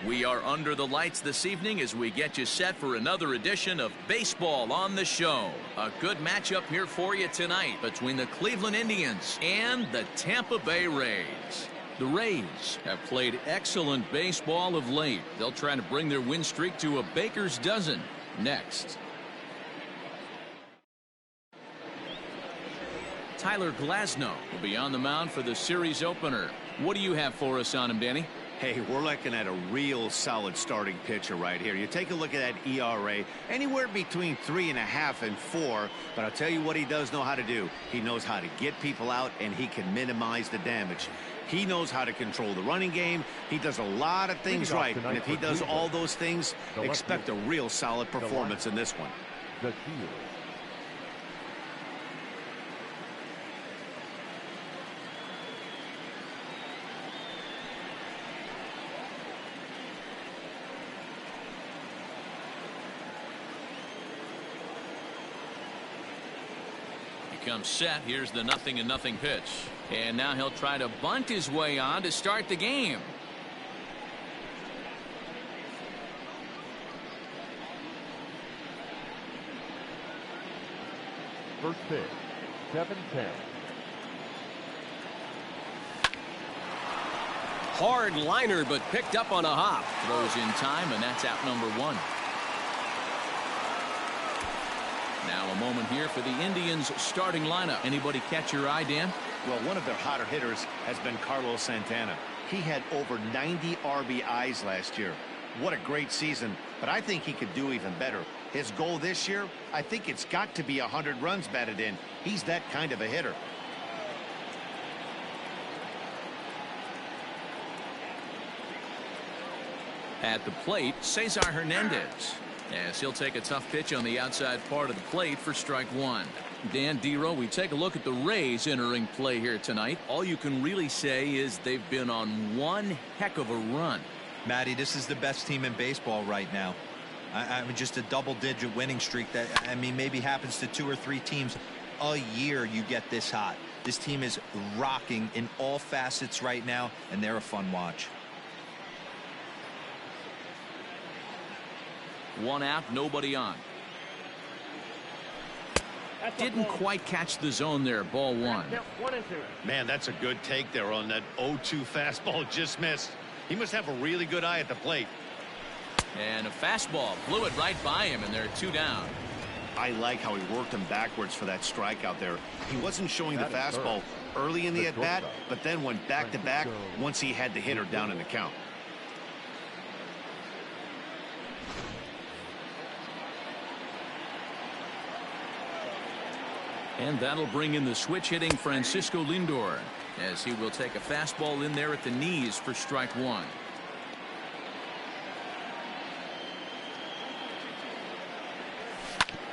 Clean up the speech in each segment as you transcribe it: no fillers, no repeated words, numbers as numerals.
We are under the lights this evening as we get you set for another edition of Baseball on the Show. A good matchup here for you tonight between the Cleveland Indians and the Tampa Bay Rays. The Rays have played excellent baseball of late. They'll try to bring their win streak to a baker's dozen next. Tyler Glasnow will be on the mound for the series opener. What do you have for us on him, Danny? Hey, we're looking at a real solid starting pitcher right here. You take a look at that ERA, anywhere between 3.5 and 4. But I'll tell you what he does know how to do. He knows how to get people out, and he can minimize the damage. He knows how to control the running game. He does a lot of things right. And if he does all those things, expect a real solid performance in this one. Comes set. Here's the 0-0 pitch, and now he'll try to bunt his way on to start the game. First pitch, 7-10. Hard liner, but picked up on a hop. Throws in time, and that's out number 1. Now a moment here for the Indians starting lineup. Anybody catch your eye, Dan? Well, one of their hotter hitters has been Carlos Santana. He had over 90 RBIs last year. What a great season, but I think he could do even better. His goal this year, I think it's got to be 100 runs batted in. He's that kind of a hitter. At the plate, Cesar Hernandez. As he'll take a tough pitch on the outside part of the plate for strike 1. Dan Dero, we take a look at the Rays entering play here tonight. All you can really say is they've been on one heck of a run. Matty, this is the best team in baseball right now. I mean, just a double-digit winning streak that, I mean, maybe happens to 2 or 3 teams a year. You get this hot. This team is rocking in all facets right now, and they're a fun watch. 1 out, nobody on. Didn't quite catch the zone there. Ball 1. Man, that's a good take there on that 0-2 fastball. Just missed. He must have a really good eye at the plate. And a fastball blew it right by him, and they're 2 down. I like how he worked him backwards for that strikeout there. He wasn't showing the fastball early in the at-bat, but then went back-to-back once he had the hitter down in the count. And that'll bring in the switch-hitting Francisco Lindor, as he will take a fastball in there at the knees for strike 1.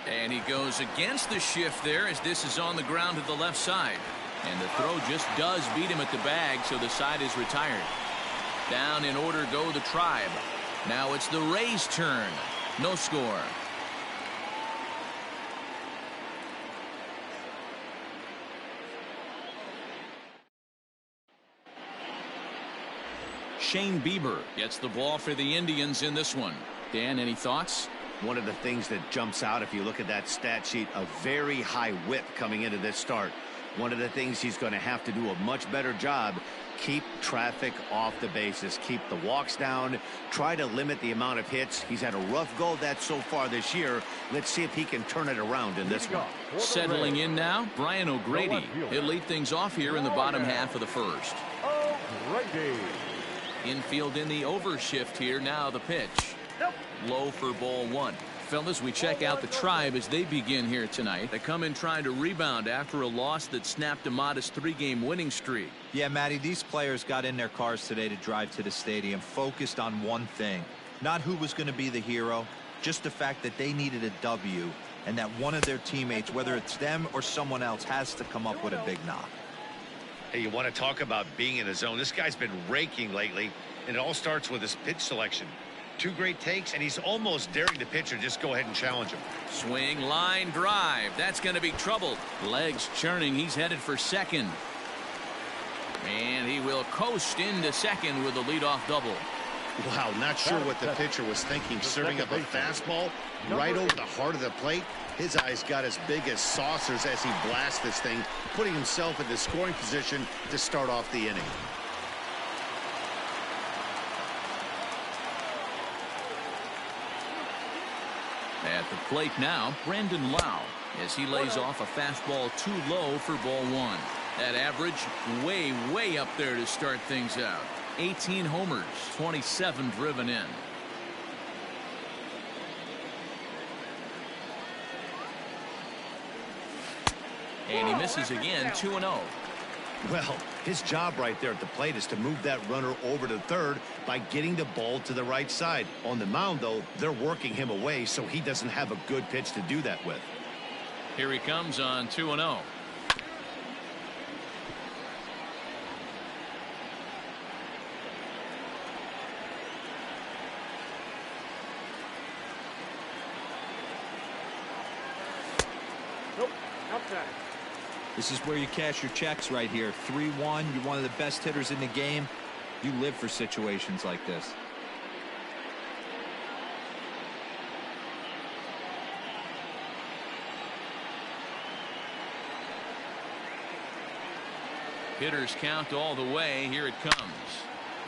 And he goes against the shift there, as this is on the ground to the left side. And the throw just does beat him at the bag, so the side is retired. Down in order go the Tribe. Now it's the Rays' turn. No score. Shane Bieber gets the ball for the Indians in this one. Dan, any thoughts? One of the things that jumps out if you look at that stat sheet, a very high whip coming into this start. One of the things he's going to have to do a much better job, keep traffic off the bases, keep the walks down, try to limit the amount of hits. He's had a rough go of that so far this year. Let's see if he can turn it around in this one. Settling in now, Brian O'Grady. He'll lead things off here in the bottom half of the first. O'Grady. Infield in the overshift here. Now the pitch. Low for ball 1. Fellas, we check out the Tribe as they begin here tonight. They come in trying to rebound after a loss that snapped a modest 3-game winning streak. Yeah, Matty, these players got in their cars today to drive to the stadium, focused on one thing. Not who was going to be the hero, just the fact that they needed a W, and that one of their teammates, whether it's them or someone else, has to come up with a big knock. Hey, you want to talk about being in the zone? This guy's been raking lately, and it all starts with his pitch selection. 2 great takes, and he's almost daring the pitcher just go ahead and challenge him. Swing, line, drive. That's going to be trouble. Legs churning. He's headed for second. And he will coast into second with a leadoff double. Wow, not sure what the pitcher was thinking, serving up a fastball right over the heart of the plate. His eyes got as big as saucers as he blasts this thing, putting himself in the scoring position to start off the inning. At the plate now, Brandon Lau, as he lays off a fastball too low for ball one. That average way up there to start things out. 18 homers, 27 driven in. And he misses again, 2-0. Well, his job right there at the plate is to move that runner over to third by getting the ball to the right side. On the mound, though, they're working him away, so he doesn't have a good pitch to do that with. Here he comes on 2-0. Nope, outside. This is where you cash your checks right here. 3-1. You're one of the best hitters in the game. You live for situations like this. Hitters count all the way. Here it comes.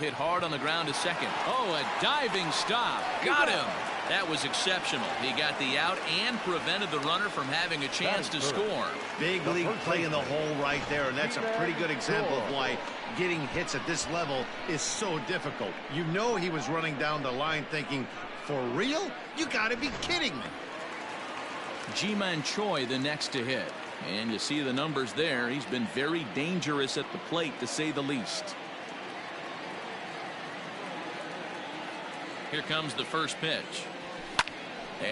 Hit hard on the ground to second. Oh, a diving stop. Got him. That was exceptional. He got the out and prevented the runner from having a chance to score. Big league play in the hole right there, and that's a pretty good example of why getting hits at this level is so difficult. You know he was running down the line thinking, for real? You got to be kidding me. Ji-Man Choi the next to hit. And you see the numbers there. He's been very dangerous at the plate, to say the least. Here comes the first pitch.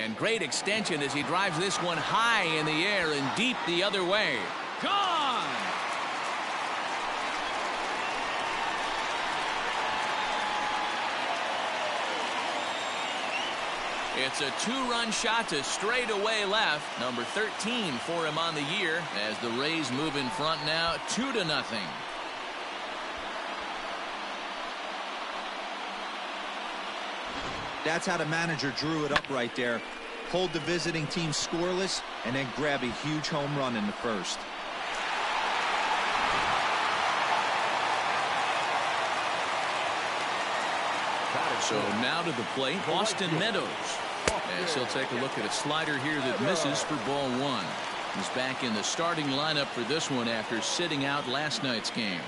And great extension as he drives this one high in the air and deep the other way. Gone! It's a two-run shot to straightaway left. Number 13 for him on the year as the Rays move in front now 2-0. That's how the manager drew it up right there. Hold the visiting team scoreless and then grab a huge home run in the first. So now to the plate, Austin Meadows. As he'll take a look at a slider here that misses for ball one. He's back in the starting lineup for this one after sitting out last night's game.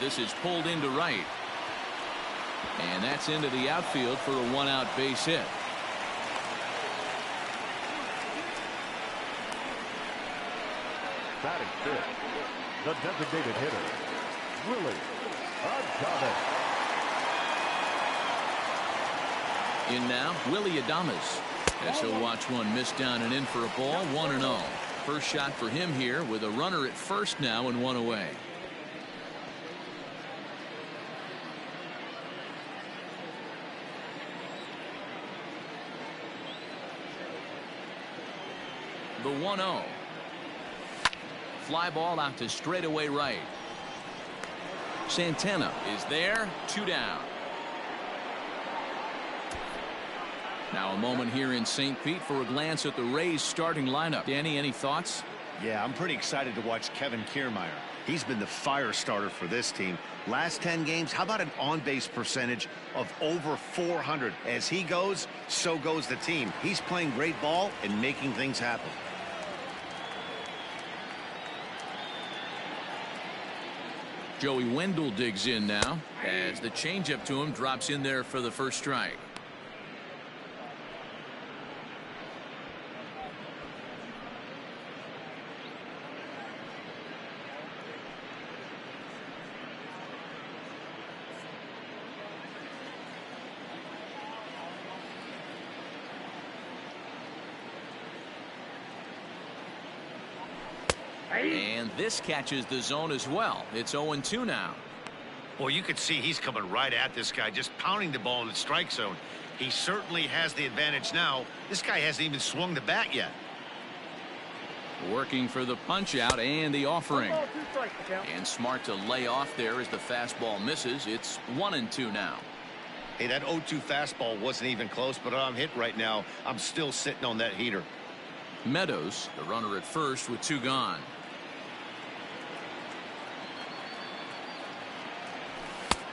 This is pulled into right. And that's into the outfield for a one-out base hit. Batting fifth, the designated hitter, Willie Adames. In now, Willie Adames. As he'll watch one miss down and in for a ball, 1-0. First shot for him here with a runner at first now and one away. The 1-0. Fly ball out to straightaway right. Santana is there, 2 down. Now a moment here in St. Pete for a glance at the Rays starting lineup. Danny, any thoughts? Yeah, I'm pretty excited to watch Kevin Kiermaier. He's been the fire starter for this team. Last 10 games, how about an on-base percentage of over 400? As he goes, so goes the team. He's playing great ball and making things happen. Joey Wendell digs in now as the changeup to him drops in there for the first strike. And this catches the zone as well. It's 0-2 now. Well, you could see he's coming right at this guy, just pounding the ball in the strike zone. He certainly has the advantage now. This guy hasn't even swung the bat yet. Working for the punch out and the offering. 1 ball, 2 strikes, the count. And smart to lay off there as the fastball misses. It's 1-2 now. Hey, that 0-2 fastball wasn't even close, but I'm hit right now. I'm still sitting on that heater. Meadows, the runner at first with 2 gone.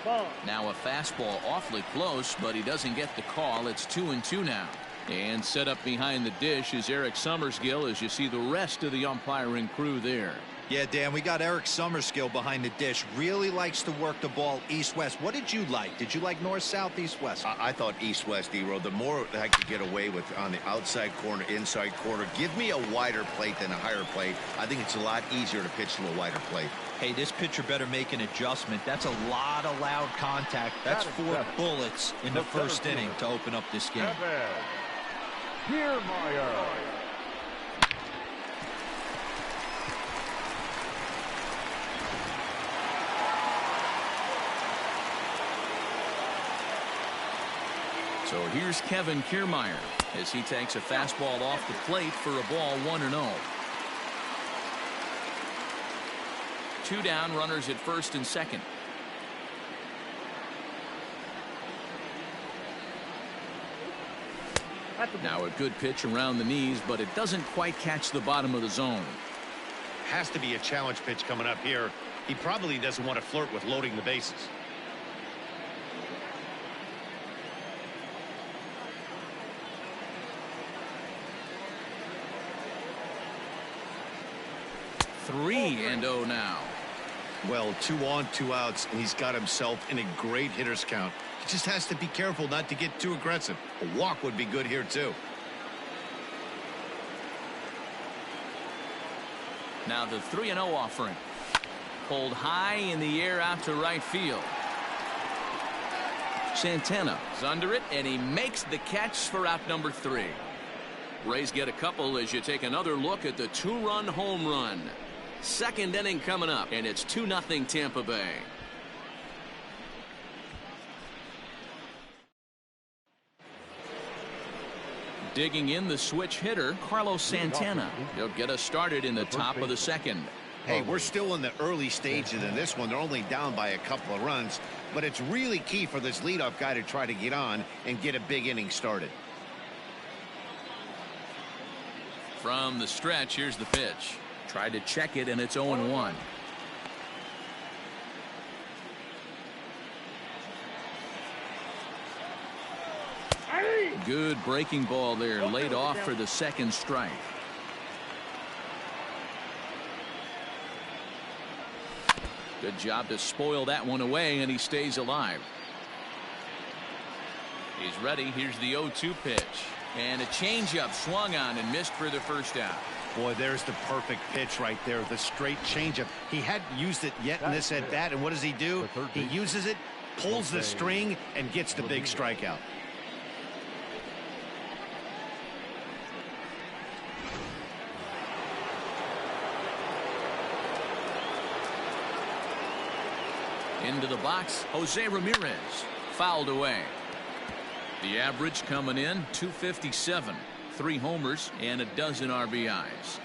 Ball. Now a fastball awfully close, but he doesn't get the call. It's 2-2 now. And set up behind the dish is Eric Summersgill as you see the rest of the umpiring crew there. Yeah, Dan, we got Eric Summersgill behind the dish. Really likes to work the ball east-west. What did you like? Did you like north-south, east-west? I thought east-west, D-Row. The more I could get away with on the outside corner, inside corner, give me a wider plate than a higher plate. I think it's a lot easier to pitch to a wider plate. Hey, this pitcher better make an adjustment. That's a lot of loud contact. That's 4 bullets in the first inning to open up this game. Kiermaier. So here's Kevin Kiermaier as he takes a fastball off the plate for a ball 1-0. 2 down, runners at first and second. Now a good pitch around the knees, but it doesn't quite catch the bottom of the zone. Has to be a challenge pitch coming up here. He probably doesn't want to flirt with loading the bases. Three and 0 now. Well, 2 on, 2 outs, and he's got himself in a great hitter's count. He just has to be careful not to get too aggressive. A walk would be good here, too. Now the 3-0 offering. Pulled high in the air out to right field. Santana is under it, and he makes the catch for out number 3. Rays get a couple as you take another look at the 2-run home run. Second inning coming up, and it's 2-0 Tampa Bay. Digging in the switch hitter, Carlos Santana. He'll get us started in the top of the second. Hey, we're still in the early stages in this one. They're only down by a couple of runs, but it's really key for this leadoff guy to try to get on and get a big inning started. From the stretch, here's the pitch. Tried to check it, and it's 0-1. Good breaking ball there, laid off for the second strike. Good job to spoil that one away, and he stays alive. He's ready. Here's the 0-2 pitch. And a changeup swung on and missed for the first out. Boy, there's the perfect pitch right there. The straight changeup. He hadn't used it yet in this at bat, and what does he do? He uses it, pulls the string, and gets the big strikeout. Into the box, Jose Ramirez. Fouled away. The average coming in, 257. 3 homers and a dozen RBIs.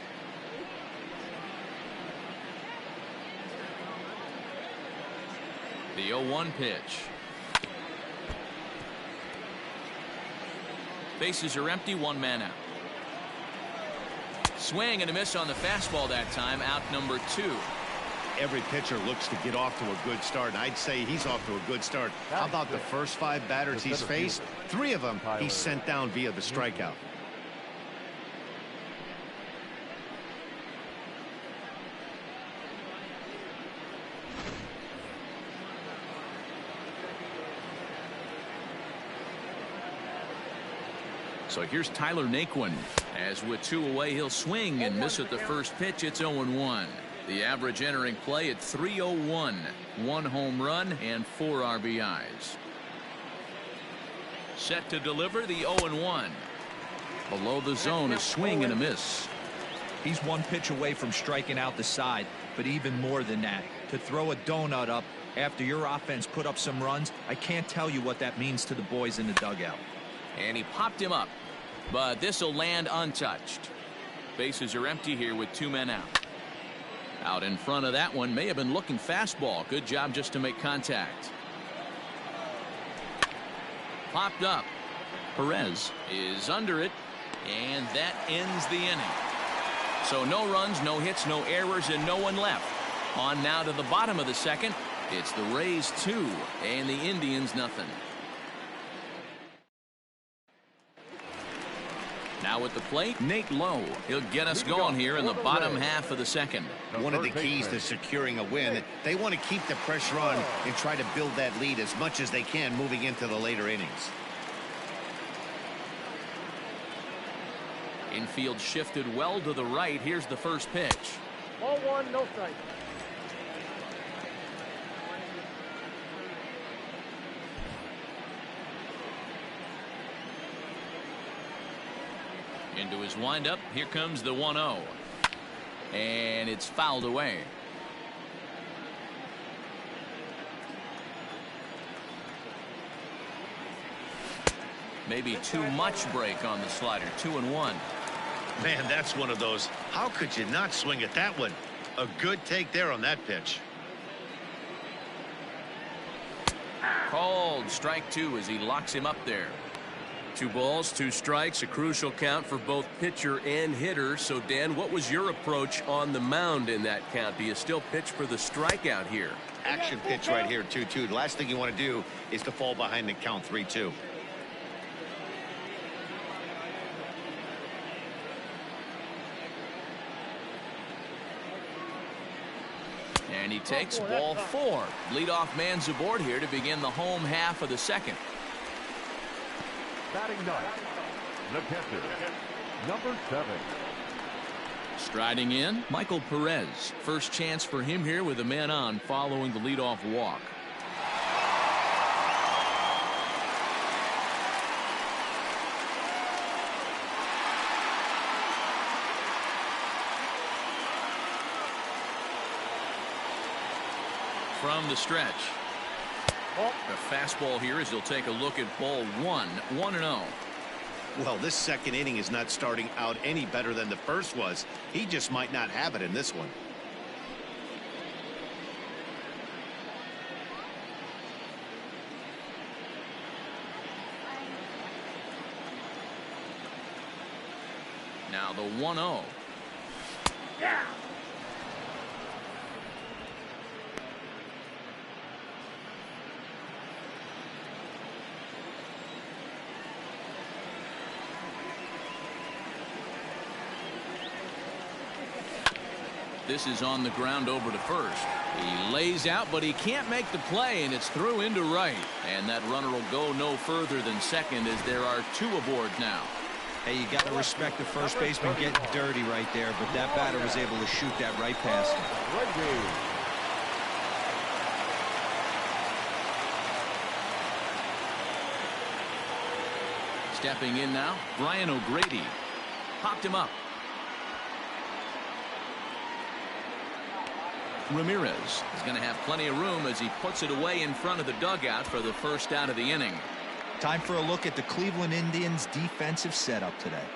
The 0-1 pitch. Bases are empty, 1 man out. Swing and a miss on the fastball that time, out number 2. Every pitcher looks to get off to a good start, and I'd say he's off to a good start. How about the first 5 batters he's faced? 3 of them he's sent down via the strikeout. So here's Tyler Naquin. As with 2 away, he'll swing and miss at the first pitch. It's 0-1. The average entering play at 301. 1 home run and 4 RBIs. Set to deliver the 0-1. Below the zone, a swing and a miss. He's 1 pitch away from striking out the side, but even more than that, to throw a donut up after your offense put up some runs, I can't tell you what that means to the boys in the dugout. And he popped him up, but this will land untouched. Bases are empty here with 2 men out. Out in front of that one, may have been looking fastball. Good job just to make contact. Popped up. Perez is under it, and that ends the inning. So no runs, no hits, no errors, and no one left. On now to the bottom of the second. It's the Rays 2 and the Indians nothing. Now at the plate, Nate Lowe. He'll get us going here in the bottom half of the second. One of the keys to securing a win, they want to keep the pressure on and try to build that lead as much as they can moving into the later innings. Infield shifted well to the right. Here's the first pitch. Ball 1, no strike. Into his windup. Here comes the 1-0. And it's fouled away. Maybe too much break on the slider. 2-1. Man, that's one of those. How could you not swing at that one? A good take there on that pitch. Called strike 2 as he locks him up there. 2 balls, 2 strikes, a crucial count for both pitcher and hitter. So, Dan, what was your approach on the mound in that count? Do you still pitch for the strikeout here? Action pitch right here, 2-2. The last thing you want to do is to fall behind the count 3-2. And he takes ball 4. Leadoff man's aboard here to begin the home half of the second. Batting ninth, the catcher, number 7. Striding in, Michael Perez. First chance for him here with a man on following the leadoff walk. From the stretch. A fastball here as he'll take a look at ball 1. 1-0. Well, this second inning is not starting out any better than the first was. He just might not have it in this one. Now the 1-0. Yeah. This is on the ground over to first. He lays out, but he can't make the play, and it's through into right. And that runner will go no further than second as there are 2 aboard now. Hey, you got to respect the first baseman getting dirty right there, but that batter was able to shoot that right past him. Stepping in now, Brian O'Grady. Popped him up. Ramirez is going to have plenty of room as he puts it away in front of the dugout for the first out of the inning. Time for a look at the Cleveland Indians defensive setup today.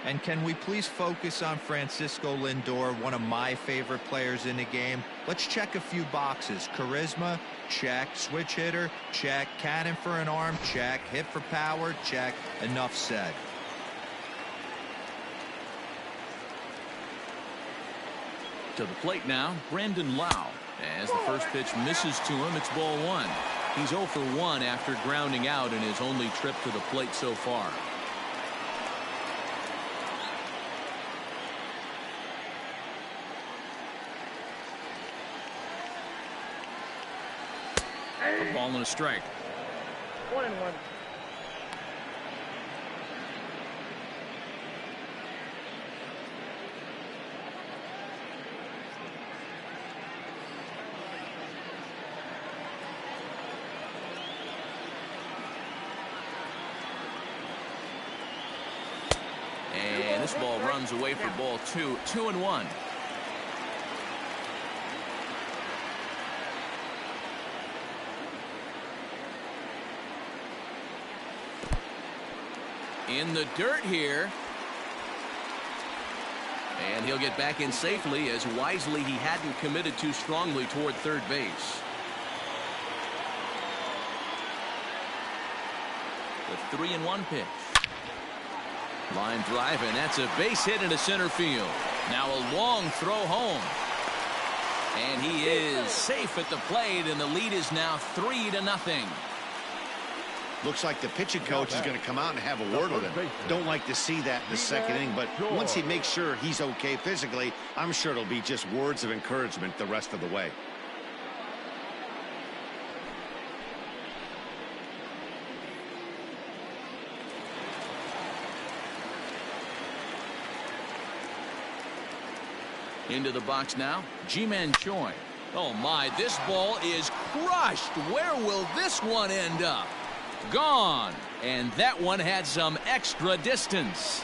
And can we please focus on Francisco Lindor, one of my favorite players in the game? Let's check a few boxes. Charisma, check. Switch hitter, check. Cannon for an arm, check. Hit for power, check. Enough said. To the plate now, Brandon Lau. As the first pitch misses to him, it's ball 1. He's 0 for 1 after grounding out in his only trip to the plate so far. A ball and a strike. 1-1. And this ball runs away for ball 2. 2-1. In the dirt here. And he'll get back in safely, as wisely he hadn't committed too strongly toward third base. The 3-1 pitch. Line drive, and that's a base hit into center field. Now a long throw home. And he is safe at the plate, and the lead is now 3-0. Looks like the pitching coach is going to come out and have a word with him. Don't like to see that in the second inning, but once he makes sure he's okay physically, I'm sure it'll be just words of encouragement the rest of the way. Into the box now, Ji-Man Choi. Oh my, this ball is crushed. Where will this one end up? Gone. And that one had some extra distance.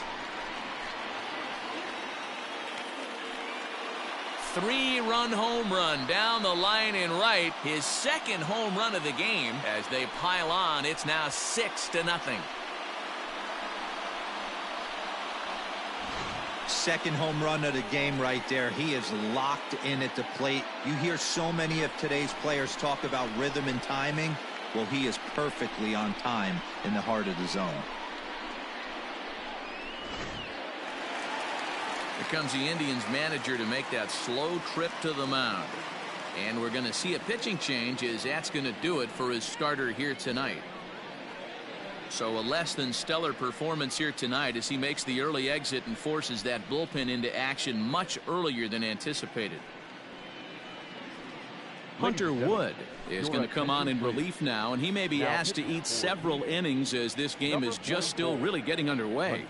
3-run home run down the line in right. His second home run of the game. As they pile on, it's now 6-0. Second home run of the game right there. He is locked in at the plate. You hear so many of today's players talk about rhythm and timing. Well, he is perfectly on time in the heart of the zone. Here comes the Indians manager to make that slow trip to the mound. And we're going to see a pitching change, as that's going to do it for his starter here tonight. So a less than stellar performance here tonight, as he makes the early exit and forces that bullpen into action much earlier than anticipated. Hunter Wood is going to come on in relief now, and he may be asked to eat several innings, as this game is just still really getting underway.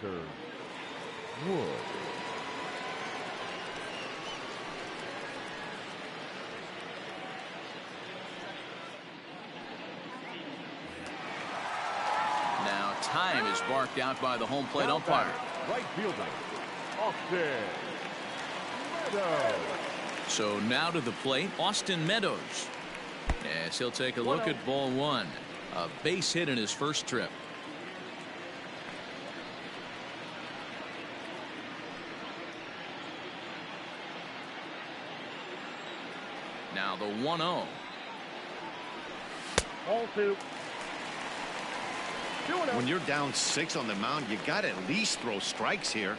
Now time is barked out by the home plate umpire. Right fielder, Austin Meadows. So now to the plate, Austin Meadows. Yes, he'll take a look at ball one. A base hit in his first trip. Now the 1-0. Ball two. When you're down 6 on the mound, you got to at least throw strikes here.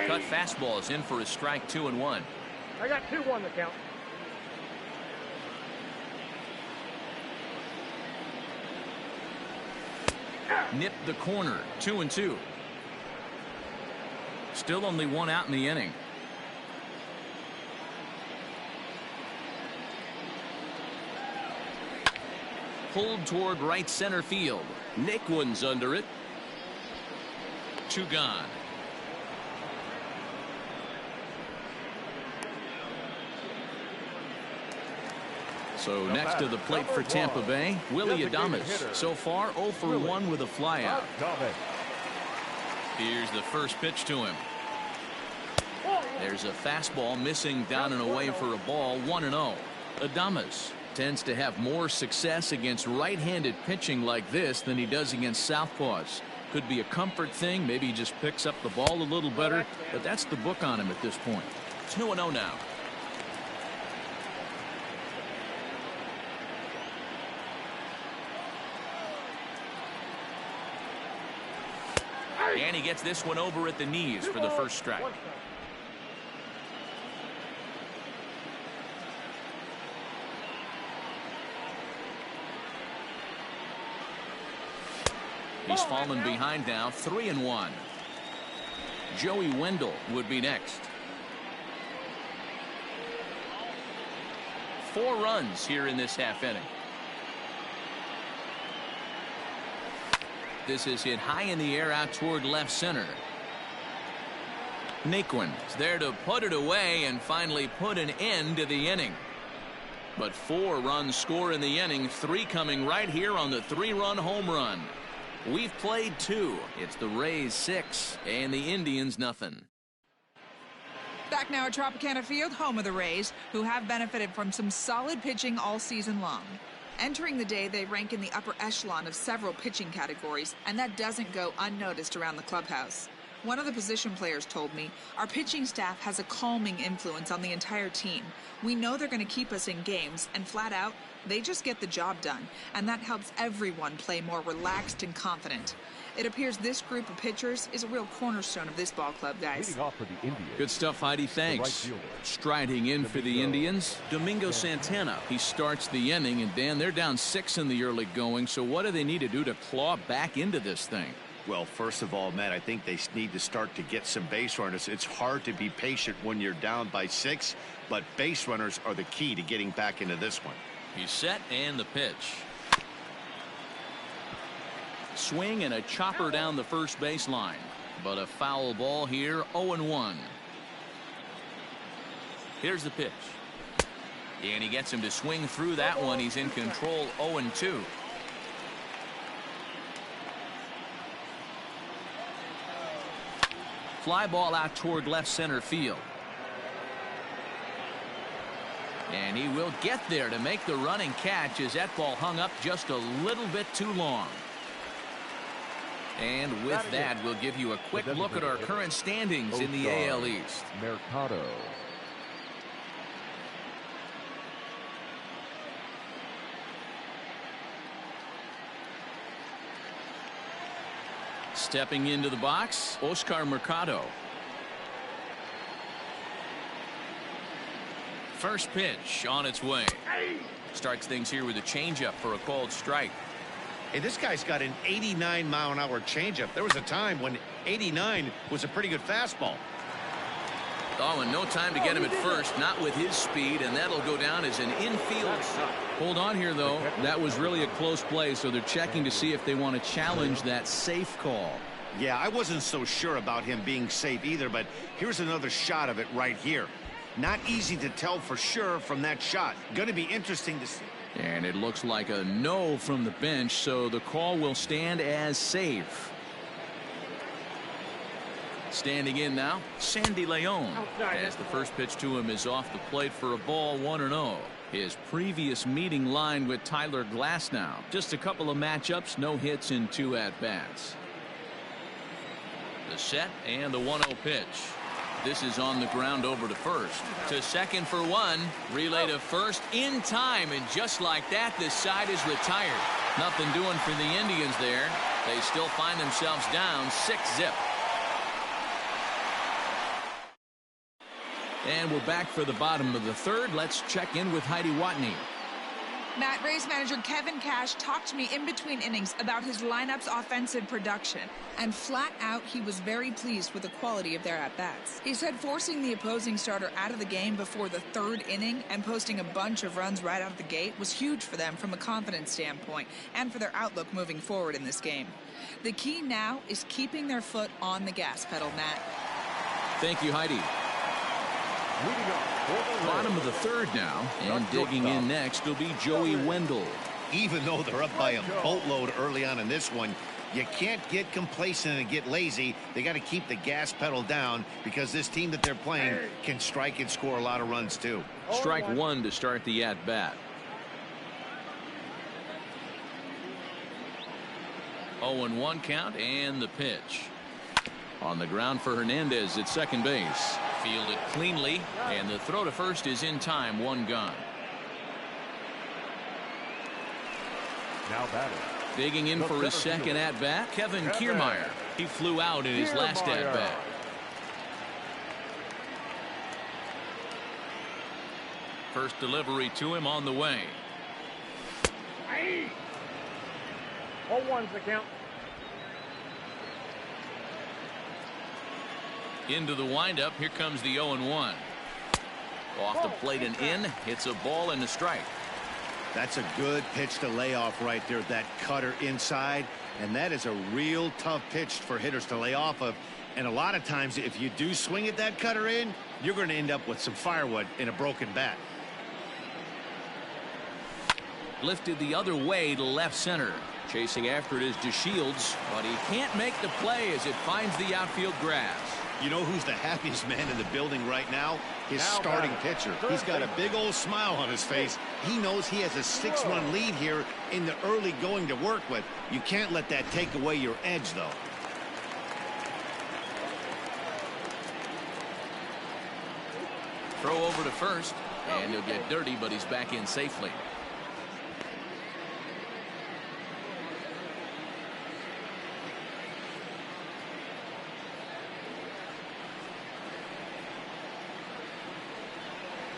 Cut fastball is in for a strike, 2-1. I got 2-1 the count. Nipped the corner, 2-2. Still only one out in the inning. Pulled toward right center field. Naquin's under it. 2 gone. So next to the plate for Tampa Bay, Willie Adames. So far 0 for 1 with a flyout. Here's the first pitch to him. There's a fastball missing down and away for a ball, 1-0. Adames tends to have more success against right-handed pitching like this than he does against southpaws. Could be a comfort thing. Maybe he just picks up the ball a little better, but that's the book on him at this point. 2-0 now. And he gets this one over at the knees for the first strike. He's fallen behind now, 3-1. Joey Wendell would be next. 4 runs here in this half inning. This is hit high in the air out toward left center. Naquin is there to put it away and finally put an end to the inning. But 4 runs score in the inning, 3 coming right here on the 3-run home run. We've played 2. It's the Rays 6 and the Indians nothing. Back now at Tropicana Field, home of the Rays, who have benefited from some solid pitching all season long. Entering the day, they rank in the upper echelon of several pitching categories, and that doesn't go unnoticed around the clubhouse. One of the position players told me, our pitching staff has a calming influence on the entire team. We know they're going to keep us in games, and flat out, they just get the job done, and that helps everyone play more relaxed and confident. It appears this group of pitchers is a real cornerstone of this ball club, guys. Leading off for the Indians. Good stuff, Heidi. Thanks. Right Striding in for the Indians, Domingo Santana. He starts the inning, and Dan, they're down 6 in the early going, so what do they need to do to claw back into this thing? Well, first of all, Matt, I think they need to start to get some base runners. It's hard to be patient when you're down by 6, but base runners are the key to getting back into this one. He's set, and the pitch. Swing and a chopper down the first baseline, but a foul ball here. 0-1. Here's the pitch, and he gets him to swing through that one. He's in control. 0-2. Fly ball out toward left center field, and he will get there to make the running catch as that ball hung up just a little bit too long. And with that, we'll give you a quick look at our current standings in the AL East. Mercado. Stepping into the box, Oscar Mercado. First pitch on its way. Starts things here with a changeup for a called strike. Hey, this guy's got an 89-mile-an-hour changeup. There was a time when 89 was a pretty good fastball. Oh, and no time to get him at first, not with his speed, and that'll go down as an infield. Hold on here, though. That was really a close play, so they're checking to see if they want to challenge that safe call. Yeah, I wasn't so sure about him being safe either, but here's another shot of it right here. Not easy to tell for sure from that shot. Going to be interesting to see. And it looks like a no from the bench, so the call will stand as safe. Standing in now, Sandy Leon, as the first pitch to him is off the plate for a ball. 1-0. His previous meeting line with Tyler Glasnow. Just a couple of matchups, no hits in 2 at-bats. The set and the 1-0 pitch. This is on the ground over to first. To second for 1. Relay to first in time, and just like that, this side is retired. Nothing doing for the Indians there. They still find themselves down 6-zip. And we're back for the bottom of the third. Let's check in with Heidi Watney. Matt, Rays manager Kevin Cash talked to me in between innings about his lineup's offensive production, and flat out he was very pleased with the quality of their at-bats. He said forcing the opposing starter out of the game before the 3rd inning and posting a bunch of runs right out of the gate was huge for them from a confidence standpoint and for their outlook moving forward in this game. The key now is keeping their foot on the gas pedal, Matt. Thank you, Heidi. Bottom of the third now, and digging in next will be Joey Wendell. Even though they're up by a boatload early on in this one, you can't get complacent and get lazy. They got to keep the gas pedal down because this team that they're playing can strike and score a lot of runs too. Strike 1 to start the at-bat. 0-1 count, and the pitch. On the ground for Hernandez at second base. Fielded cleanly, and the throw to first is in time. 1 gone. Now batting. Digging in for his second at-bat, Kevin Kiermaier. He flew out in his last at-bat. First delivery to him on the way. 0-1's the count. Into the windup. Here comes the 0-1. Off the plate and in. Hits a ball and a strike. That's a good pitch to lay off right there. That cutter inside. And that is a real tough pitch for hitters to lay off of. And a lot of times if you do swing at that cutter in, you're going to end up with some firewood in a broken bat. Lifted the other way to left center. Chasing after it is DeShields, but he can't make the play as it finds the outfield grass. You know who's the happiest man in the building right now? His starting pitcher. He's got a big old smile on his face. He knows he has a 6-run lead here in the early going to work with. You can't let that take away your edge, though. Throw over to first, and he'll get dirty, but he's back in safely.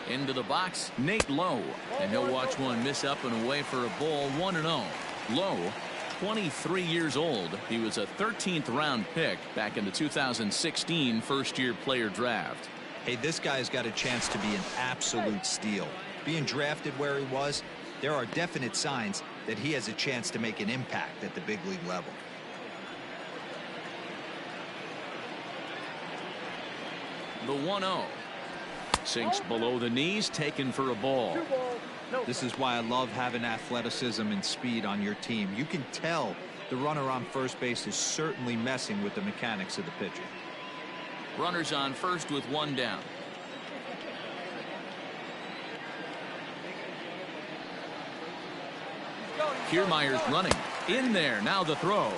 Into the box, Nate Lowe, and he'll watch one miss up and away for a ball, 1-0. Lowe, 23 years old. He was a 13th round pick back in the 2016 first-year player draft. Hey, this guy's got a chance to be an absolute steal. Being drafted where he was, there are definite signs that he has a chance to make an impact at the big league level. The 1-0. Sinks below the knees, taken for a ball. This is why I love having athleticism and speed on your team. You can tell the runner on first base is certainly messing with the mechanics of the pitcher. Runners on first with one down. Kiermaier's running. In there, now the throw.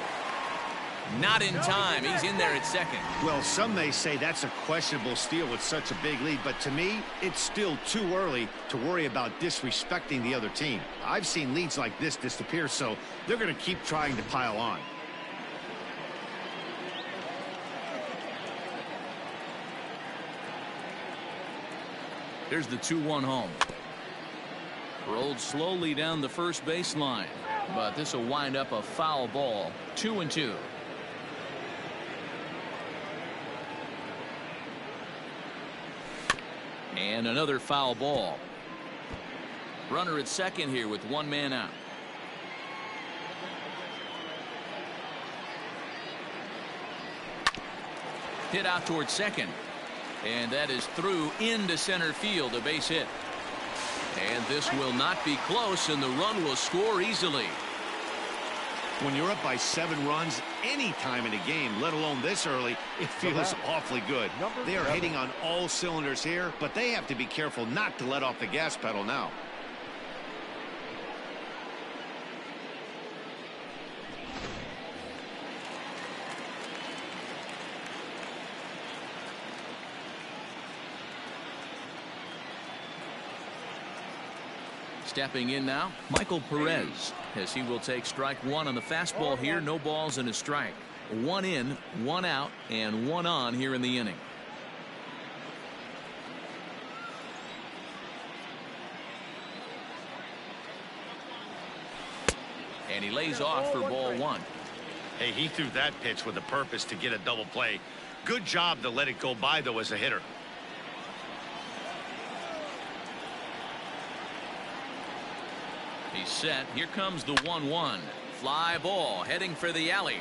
Not in time. He's in there at second. Well, some may say that's a questionable steal with such a big lead, but to me, it's still too early to worry about disrespecting the other team. I've seen leads like this disappear, so they're going to keep trying to pile on. Here's the 2-1 home. Rolled slowly down the first baseline, but this will wind up a foul ball. 2-2. And another foul ball. Runner at second here with one man out. Hit out towards second. And that is through into center field, a base hit. And this will not be close, and the run will score easily. When you're up by 7 runs any time in a game, let alone this early, it feels awfully good. They are hitting on all cylinders here, but they have to be careful not to let off the gas pedal now. Stepping in now, Michael Perez, as he will take strike one on the fastball here. No balls and a strike. 1 in, 1 out, and 1 on here in the inning. And he lays off for ball 1. Hey, he threw that pitch with a purpose to get a double play. Good job to let it go by, though, as a hitter. He's set. Here comes the 1-1. Fly ball heading for the alley.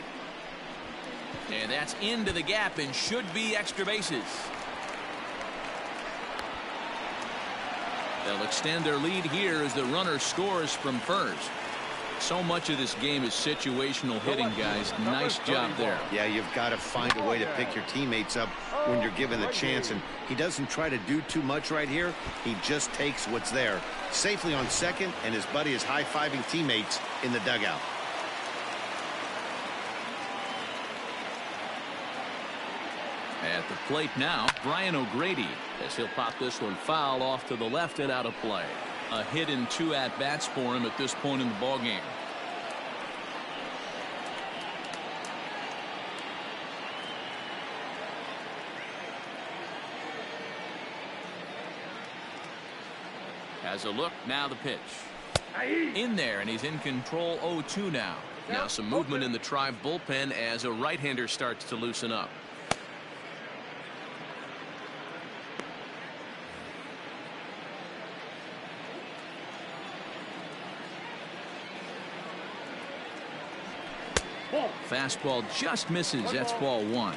And that's into the gap and should be extra bases. They'll extend their lead here as the runner scores from first. So much of this game is situational hitting, guys. Nice job there. Yeah, you've got to find a way to pick your teammates up when you're given the chance, and he doesn't try to do too much right here. He just takes what's there. Safely on second, and his buddy is high-fiving teammates in the dugout. At the plate now, Brian O'Grady, as he'll pop this one foul off to the left and out of play. A hit in 2 at-bats for him at this point in the ballgame. Has a look, now the pitch. In there, and he's in control. 0-2 now. Now some movement in the Tribe bullpen as a right-hander starts to loosen up. Fastball just misses. That's ball 1.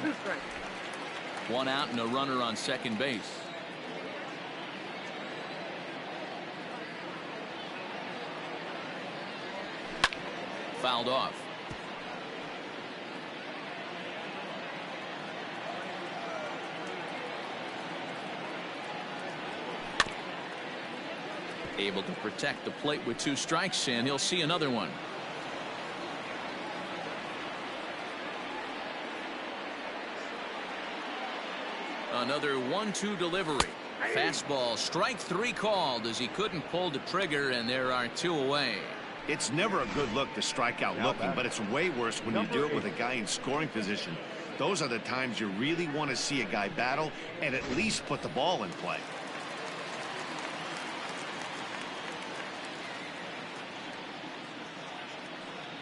1 out and a runner on second base. Fouled off. Able to protect the plate with 2 strikes, and he'll see another one. Another 1-2 delivery. Fastball, strike 3 called as he couldn't pull the trigger, and there are 2 away. It's never a good look to strike out looking, but it's way worse when you do it with a guy in scoring position. Those are the times you really want to see a guy battle and at least put the ball in play.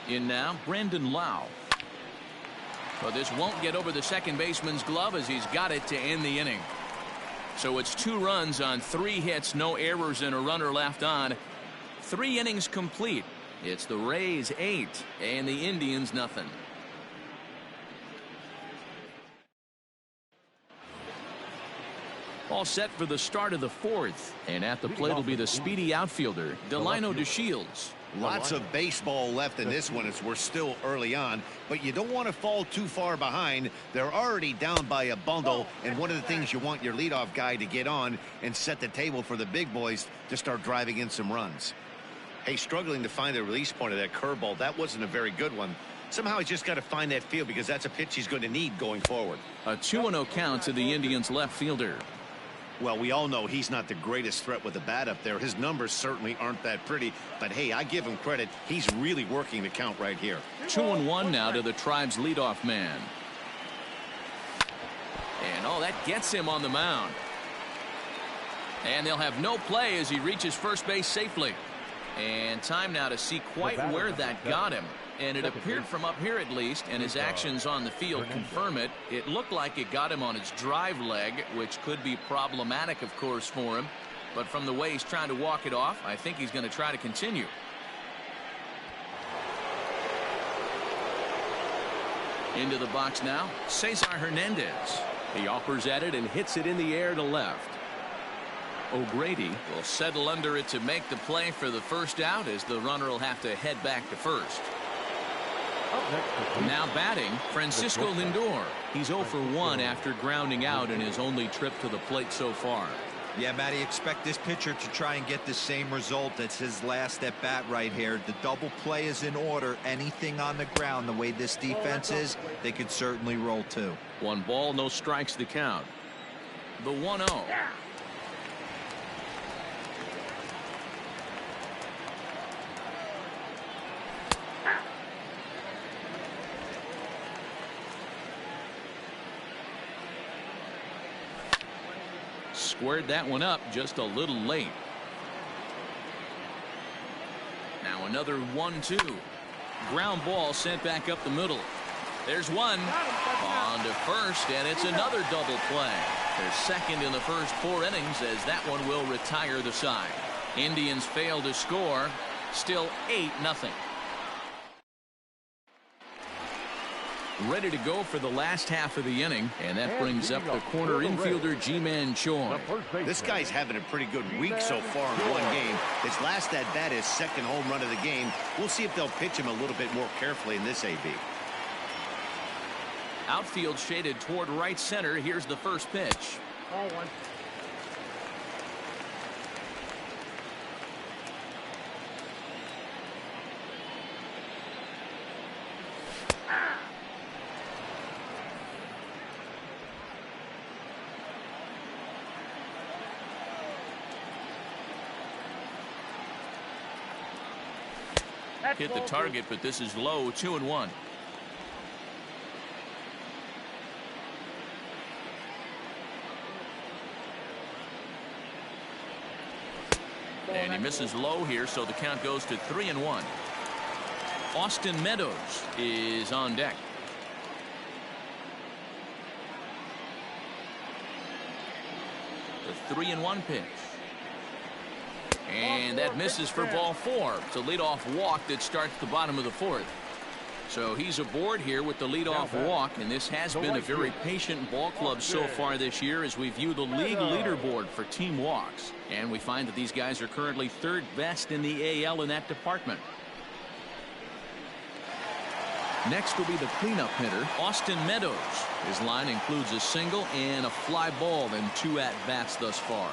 In now, Brandon Lau. But this won't get over the second baseman's glove as he's got it to end the inning. So it's 2 runs on 3 hits, no errors, and a runner left on. 3 innings complete. It's the Rays 8 and the Indians nothing. All set for the start of the 4th, and at the plate will be the speedy outfielder Delino DeShields. Lots of baseball left in this one as we're still early on, but you don't want to fall too far behind. They're already down by a bundle, and one of the things you want your leadoff guy to get on and set the table for the big boys to start driving in some runs. Hey, struggling to find the release point of that curveball. That wasn't a very good one. Somehow he's just got to find that feel because that's a pitch he's going to need going forward. A 2-0 count to the Indians left fielder. Well, we all know he's not the greatest threat with the bat up there. His numbers certainly aren't that pretty, but hey, I give him credit. He's really working the count right here. 2-1 now to the Tribe's leadoff man. And oh, that gets him on the mound. And they'll have no play as he reaches first base safely. And time now to see quite where that got him. And it appeared from up here at least, and his actions on the field confirm it. It looked like it got him on his drive leg, which could be problematic, of course, for him. But from the way he's trying to walk it off, I think he's going to try to continue. Into the box now, Cesar Hernandez. He offers at it and hits it in the air to left. O'Grady will settle under it to make the play for the first out as the runner will have to head back to first. Now batting, Francisco Lindor. He's 0 for 1 after grounding out in his only trip to the plate so far. Yeah, Matty, expect this pitcher to try and get the same result as his last at bat right here. The double play is in order. Anything on the ground, the way this defense is, they could certainly roll 2. 1 ball, no strikes to count. The 1-0. Squared that one up just a little late. Now another 1-2. Ground ball sent back up the middle. There's one. On to first, and it's another double play. They're second in the first 4 innings as that one will retire the side. Indians fail to score. Still 8-0. Ready to go for the last half of the inning, and that brings up the corner infielder Ji-Man Choi. This guy's having a pretty good week so far in one game. His last at bat is second home run of the game. We'll see if they'll pitch him a little bit more carefully in this AB. Outfield shaded toward right center. Here's the first pitch. Ball 1. Hit the target, but this is low. 2-1. And he misses low here, so the count goes to 3-1. Austin Meadows is on deck. The 3-1 pitch. And that misses for ball 4. It's a leadoff walk that starts the bottom of the 4th. So he's aboard here with the leadoff walk, and this has been a very patient ball club so far this year as we view the league leaderboard for team walks. And we find that these guys are currently 3rd best in the AL in that department. Next will be the cleanup hitter, Austin Meadows. His line includes a single and a fly ball in 2 at-bats thus far.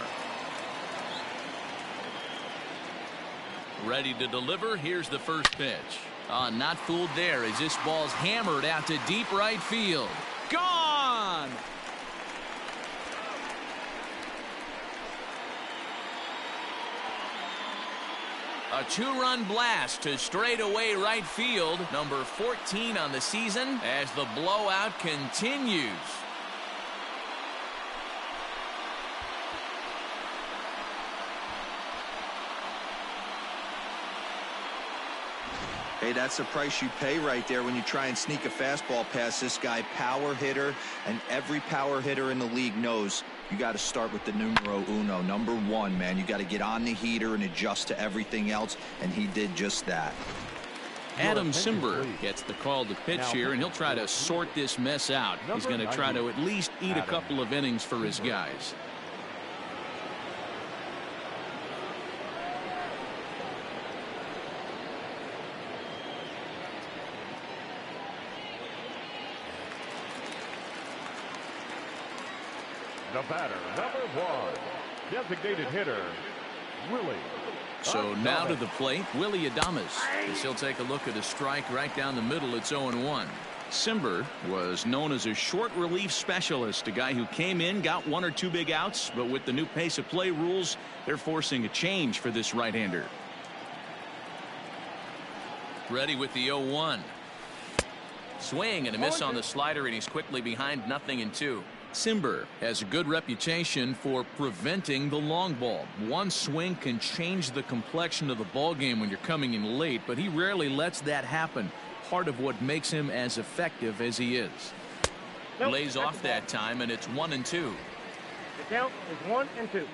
Ready to deliver. Here's the first pitch. Not fooled there as this ball's hammered out to deep right field. Gone! A two-run blast to straightaway right field. Number 14 on the season as the blowout continues. Hey, that's the price you pay right there when you try and sneak a fastball past this guy. Power hitter, and every power hitter in the league knows you got to start with the numero uno, number one, man. You got to get on the heater and adjust to everything else, and he did just that. Adam Simber gets the call to pitch here, and he'll try to sort this mess out. He's going to try to at least eat a couple of innings for his guys. The batter, number 1, designated hitter, Willie. So now to the plate, Willie Adames. As he'll take a look at a strike right down the middle. It's 0-1. Simber was known as a short relief specialist, a guy who came in, got 1 or 2 big outs, but with the new pace of play rules, they're forcing a change for this right-hander. Ready with the 0-1. Swing and a miss on the slider, and he's quickly behind 0-2. Simber has a good reputation for preventing the long ball. One swing can change the complexion of the ball game when you're coming in late, but he rarely lets that happen. Part of what makes him as effective as he is. Lays off that time, and it's 1-2. The count is 1-2.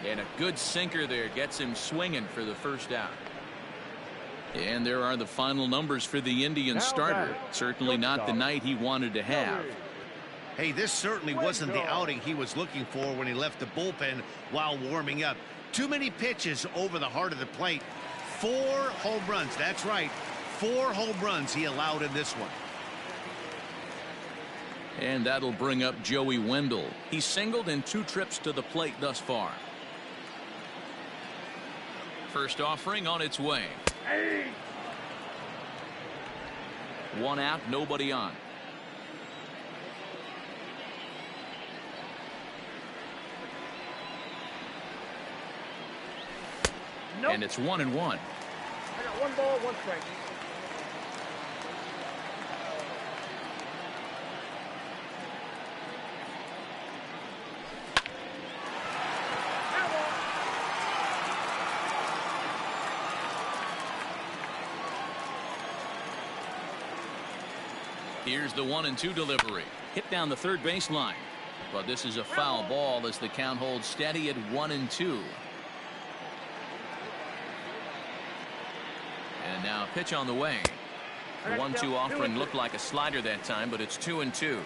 And a good sinker there gets him swinging for the first out. And there are the final numbers for the Indian starter. Certainly not the night he wanted to have. Hey, this certainly wasn't the outing he was looking for when he left the bullpen while warming up. Too many pitches over the heart of the plate. 4 home runs. That's right. 4 home runs he allowed in this one. And that'll bring up Joey Wendell. He singled in 2 trips to the plate thus far. First offering on its way. 1 out, nobody on. Nope. And it's 1-1. I got 1 ball, 1 strike. Here's the 1-2 delivery. Hit down the third baseline. But this is a foul ball as the count holds steady at 1-2. And now a pitch on the way. The 1-2 offering looked like a slider that time, but it's 2-2.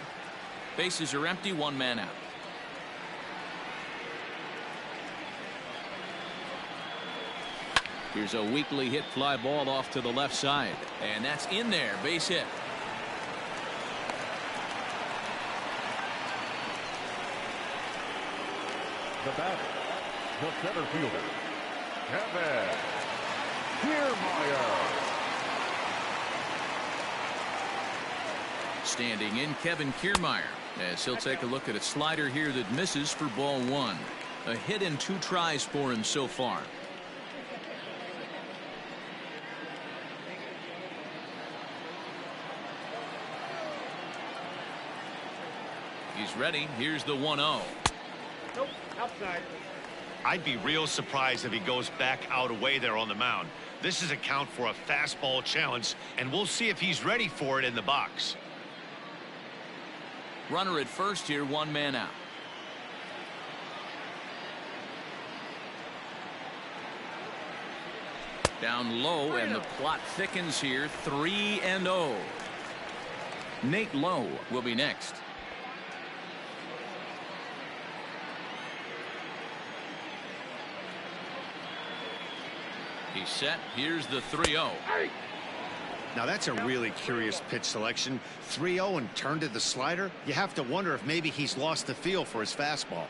Bases are empty, 1 man out. Here's a weakly hit fly ball off to the left side. And that's in there. Base hit. The batter, the center fielder, Kevin Kiermaier. Standing in, Kevin Kiermaier, as he'll take a look at a slider here that misses for ball 1. A hit in 2 tries for him so far. He's ready. Here's the 1-0. Nope, outside. I'd be real surprised if he goes back out away there on the mound. This is a count for a fastball challenge, and we'll see if he's ready for it in the box. Runner at first here, 1 man out. Down low, and the plot thickens here. 3-0. Nate Lowe will be next. He's set. Here's the 3-0. Now that's a really curious pitch selection. 3-0 and turned to the slider. You have to wonder if maybe he's lost the feel for his fastball.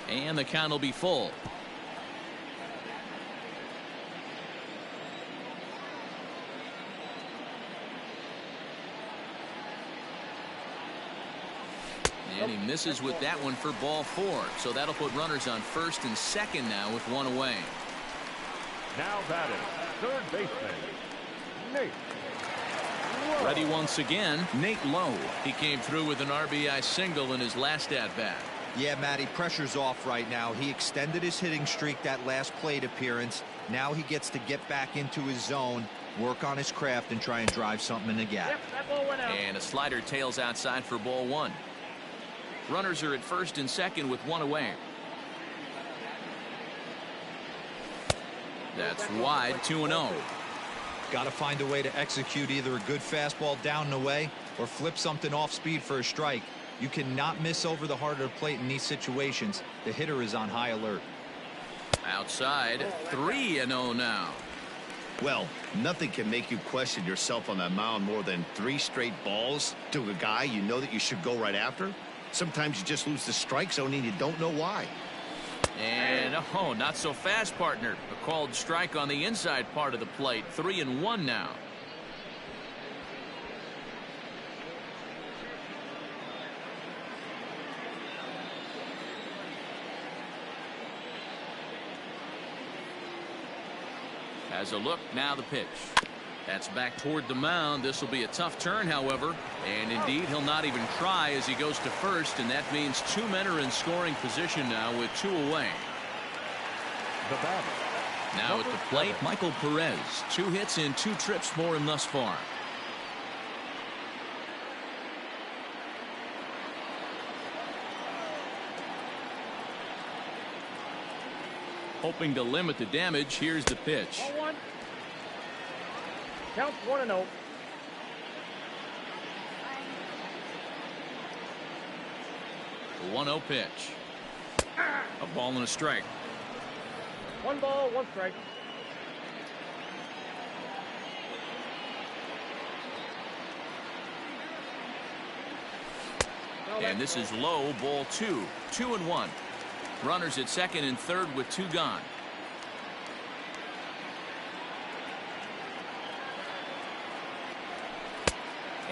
And the count will be full. And he misses with that one for ball 4. So that'll put runners on first and second now with one away. Now batting, third baseman, Nate Lowe. Ready once again, Nate Lowe. He came through with an RBI single in his last at-bat. Yeah, Matty, pressure's off right now. He extended his hitting streak that last plate appearance. Now he gets to get back into his zone, work on his craft, and try and drive something in the gap. Yep, that ball went out. And a slider tails outside for ball 1. Runners are at first and second with one away. That's wide, 2-0. Got to find a way to execute either a good fastball down and away or flip something off speed for a strike. You cannot miss over the heart of the plate in these situations. The hitter is on high alert. Outside, 3-0 now. Well, nothing can make you question yourself on that mound more than 3 straight balls to a guy you know that you should go right after. Sometimes you just lose the strike zone and you don't know why. And oh, not so fast, partner. A called strike on the inside part of the plate. 3-1 now. As a look, now the pitch. That's back toward the mound. This will be a tough turn, however. And indeed, he'll not even try as he goes to first. And that means 2 men are in scoring position now with 2 away. The batter. Now at the plate, Michael Perez. 2 hits in 2 trips for him thus far. Hoping to limit the damage, here's the pitch. Ball 1. Counts 1-0. The 1-0 pitch. A ball and a strike. 1 ball, 1 strike. And this is low, ball 2. 2-1. Runners at second and third with 2 gone.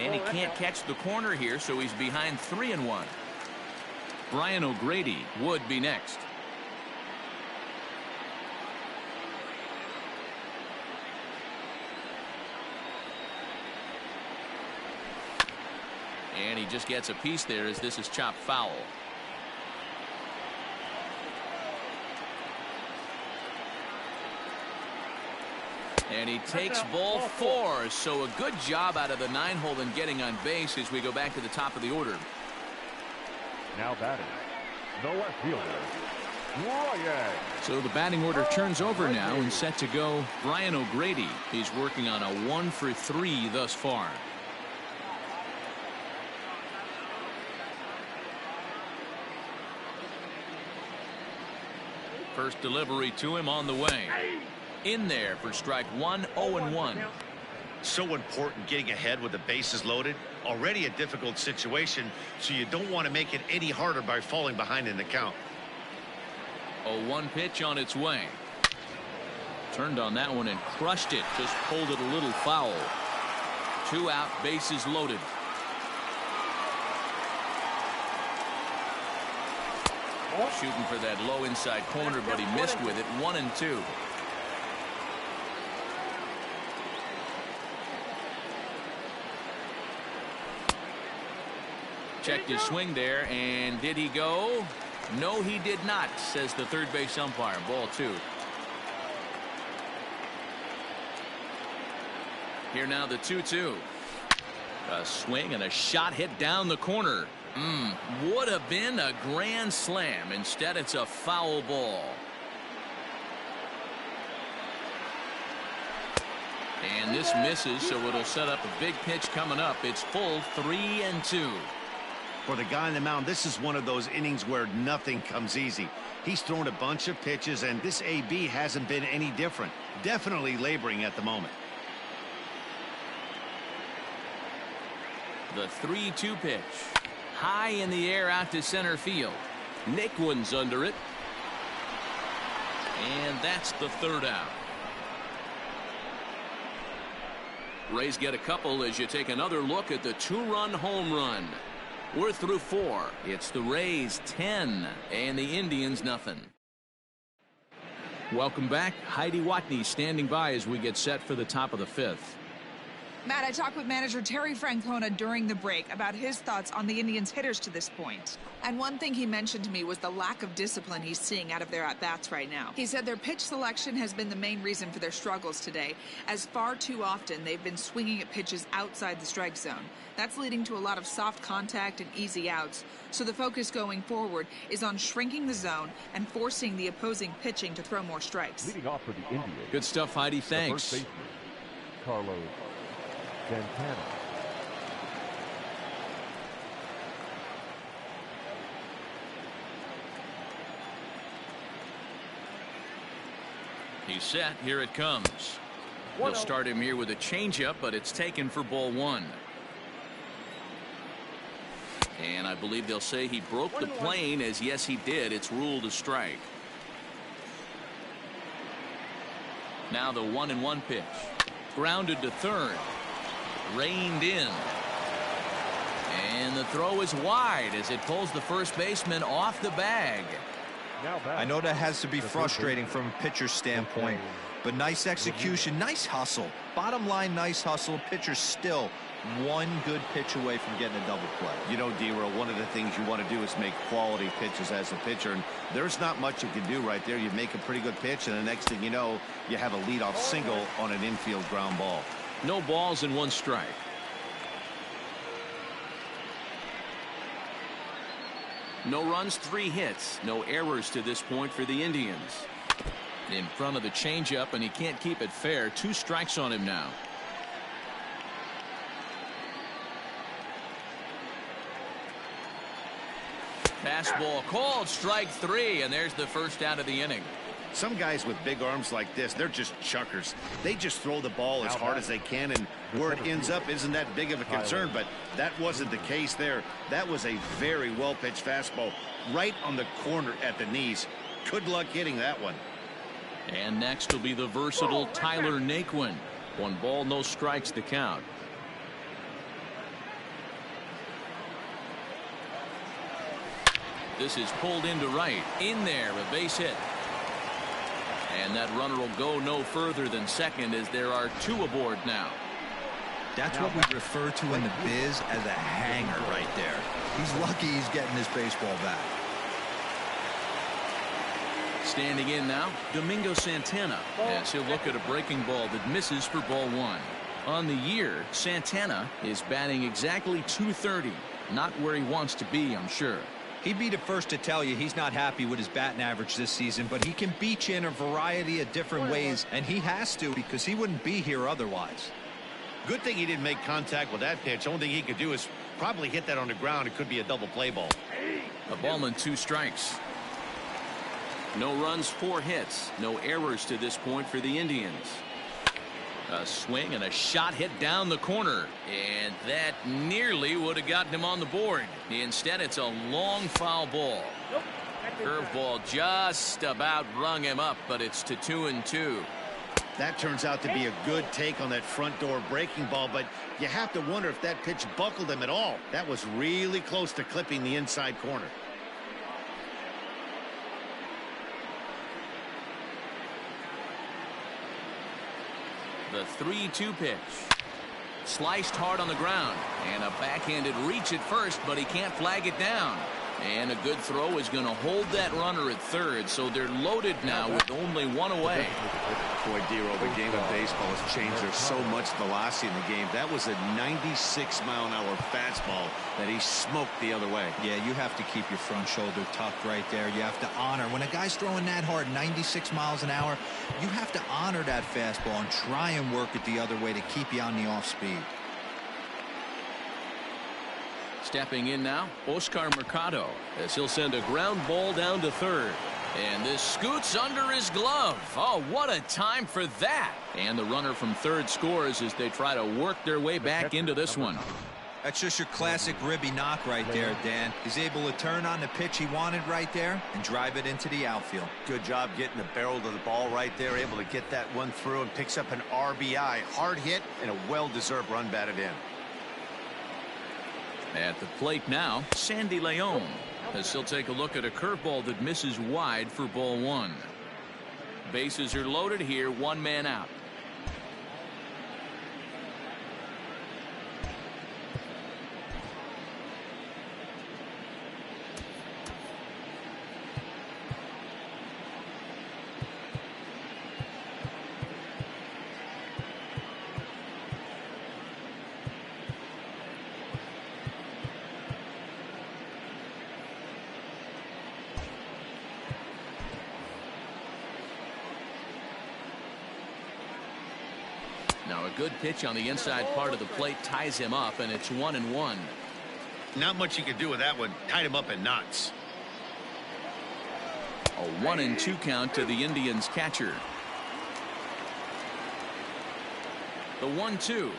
And he can't catch the corner here, so he's behind 3-1. Brian O'Grady would be next. And he just gets a piece there as this is chopped foul. And he takes ball 4. So a good job out of the 9-hole in getting on base as we go back to the top of the order. Now batting, the left fielder, Ryan. So the batting order turns over now and set to go Brian O'Grady. He's working on a 1 for 3 thus far. First delivery to him on the way. In there for strike 1, 0-1. So important getting ahead with the bases loaded. Already a difficult situation, so you don't want to make it any harder by falling behind in the count. 0-1 pitch on its way. Turned on that one and crushed it. Just pulled it a little foul. 2 out, bases loaded. Shooting for that low inside corner, but he missed with it. 1-2. Checked his swing there, and did he go? No, he did not, says the third base umpire. Ball 2. Here now the 2-2. A swing and a shot hit down the corner. Would have been a grand slam. Instead, it's a foul ball. And this misses, so it'll set up a big pitch coming up. It's full 3-2. For the guy on the mound, this is one of those innings where nothing comes easy. He's thrown a bunch of pitches, and this AB hasn't been any different. Definitely laboring at the moment. The 3-2 pitch. High in the air out to center field. Naquin's under it. And that's the third out. Rays get a couple as you take another look at the 2-run home run. We're through 4. It's the Rays 10 and the Indians nothing. Welcome back. Heidi Watney standing by as we get set for the top of the 5th. Matt, I talked with manager Terry Francona during the break about his thoughts on the Indians' hitters to this point. And one thing he mentioned to me was the lack of discipline he's seeing out of their at-bats right now. He said their pitch selection has been the main reason for their struggles today, as far too often they've been swinging at pitches outside the strike zone. That's leading to a lot of soft contact and easy outs. So the focus going forward is on shrinking the zone and forcing the opposing pitching to throw more strikes. Leading off for the Indians. Good stuff, Heidi. The Thanks. first baseman, Carlos Santana. He's set. Here it comes. They'll start him here with a changeup, but it's taken for ball 1. And I believe they'll say he broke the plane, as yes he did. It's ruled a strike. Now the 1-1 pitch. Grounded to third. Reined in. And the throw is wide as it pulls the first baseman off the bag. I know that has to be frustrating from a pitcher's standpoint, but nice execution, nice hustle. Bottom line, nice hustle. Pitcher's still one good pitch away from getting a double play. You know, D-Roll, one of the things you want to do is make quality pitches as a pitcher, and there's not much you can do right there. You make a pretty good pitch, and the next thing you know, you have a leadoff single on an infield ground ball. No balls and 1 strike. No runs, 3 hits. No errors to this point for the Indians. In front of the changeup, and he can't keep it fair. 2 strikes on him now. Fastball called, strike 3, and there's the first out of the inning. Some guys with big arms like this, they're just chuckers. They just throw the ball as hard as they can, and where it ends up isn't that big of a concern, but that wasn't the case there. That was a very well-pitched fastball right on the corner at the knees. Good luck hitting that one. And next will be the versatile Tyler Naquin. 1 ball, no strikes to count. This is pulled into right. In there, a base hit. And that runner will go no further than second as there are 2 aboard now. That's what we refer to in the biz as a hanger right there. He's lucky he's getting this baseball back. Standing in now, Domingo Santana, as he'll look at a breaking ball that misses for ball 1. On the year, Santana is batting exactly .230. Not where he wants to be, I'm sure. He'd be the first to tell you he's not happy with his batting average this season, but he can beat you in a variety of different ways, and he has to because he wouldn't be here otherwise. Good thing he didn't make contact with that pitch. Only thing he could do is probably hit that on the ground. It could be a double play ball. A ball and 2 strikes. No runs, 4 hits. No errors to this point for the Indians. A swing and a shot hit down the corner, and that nearly would have gotten him on the board. Instead, it's a long foul ball. Curveball just about rung him up, but it's to 2-2. That turns out to be a good take on that front door breaking ball, but you have to wonder if that pitch buckled him at all. That was really close to clipping the inside corner. The 3-2 pitch. Sliced hard on the ground, and a backhanded reach at first, but he can't flag it down. And a good throw is going to hold that runner at third, so they're loaded now with only 1 away. Boy, D-Roll, the game of baseball has changed. There's so much velocity in the game. That was a 96-mile-an-hour fastball that he smoked the other way. Yeah, you have to keep your front shoulder tucked right there. You have to honor. When a guy's throwing that hard, 96 miles an hour, you have to honor that fastball and try and work it the other way to keep you on the off speed. Stepping in now, Oscar Mercado, as he'll send a ground ball down to third. And this scoots under his glove. Oh, what a time for that. And the runner from third scores as they try to work their way back into this one. That's just your classic ribby knock right there, Dan. He's able to turn on the pitch he wanted right there and drive it into the outfield. Good job getting the barrel to the ball right there, able to get that one through, and picks up an RBI. Hard hit and a well-deserved run batted in. At the plate now, Sandy Leon, as he'll take a look at a curveball that misses wide for ball one. Bases are loaded here, one man out. Now a good pitch on the inside part of the plate ties him up, and it's 1-1. Not much you can do with that one. Tied him up in knots. A 1-2 count to the Indians catcher. The 1-2.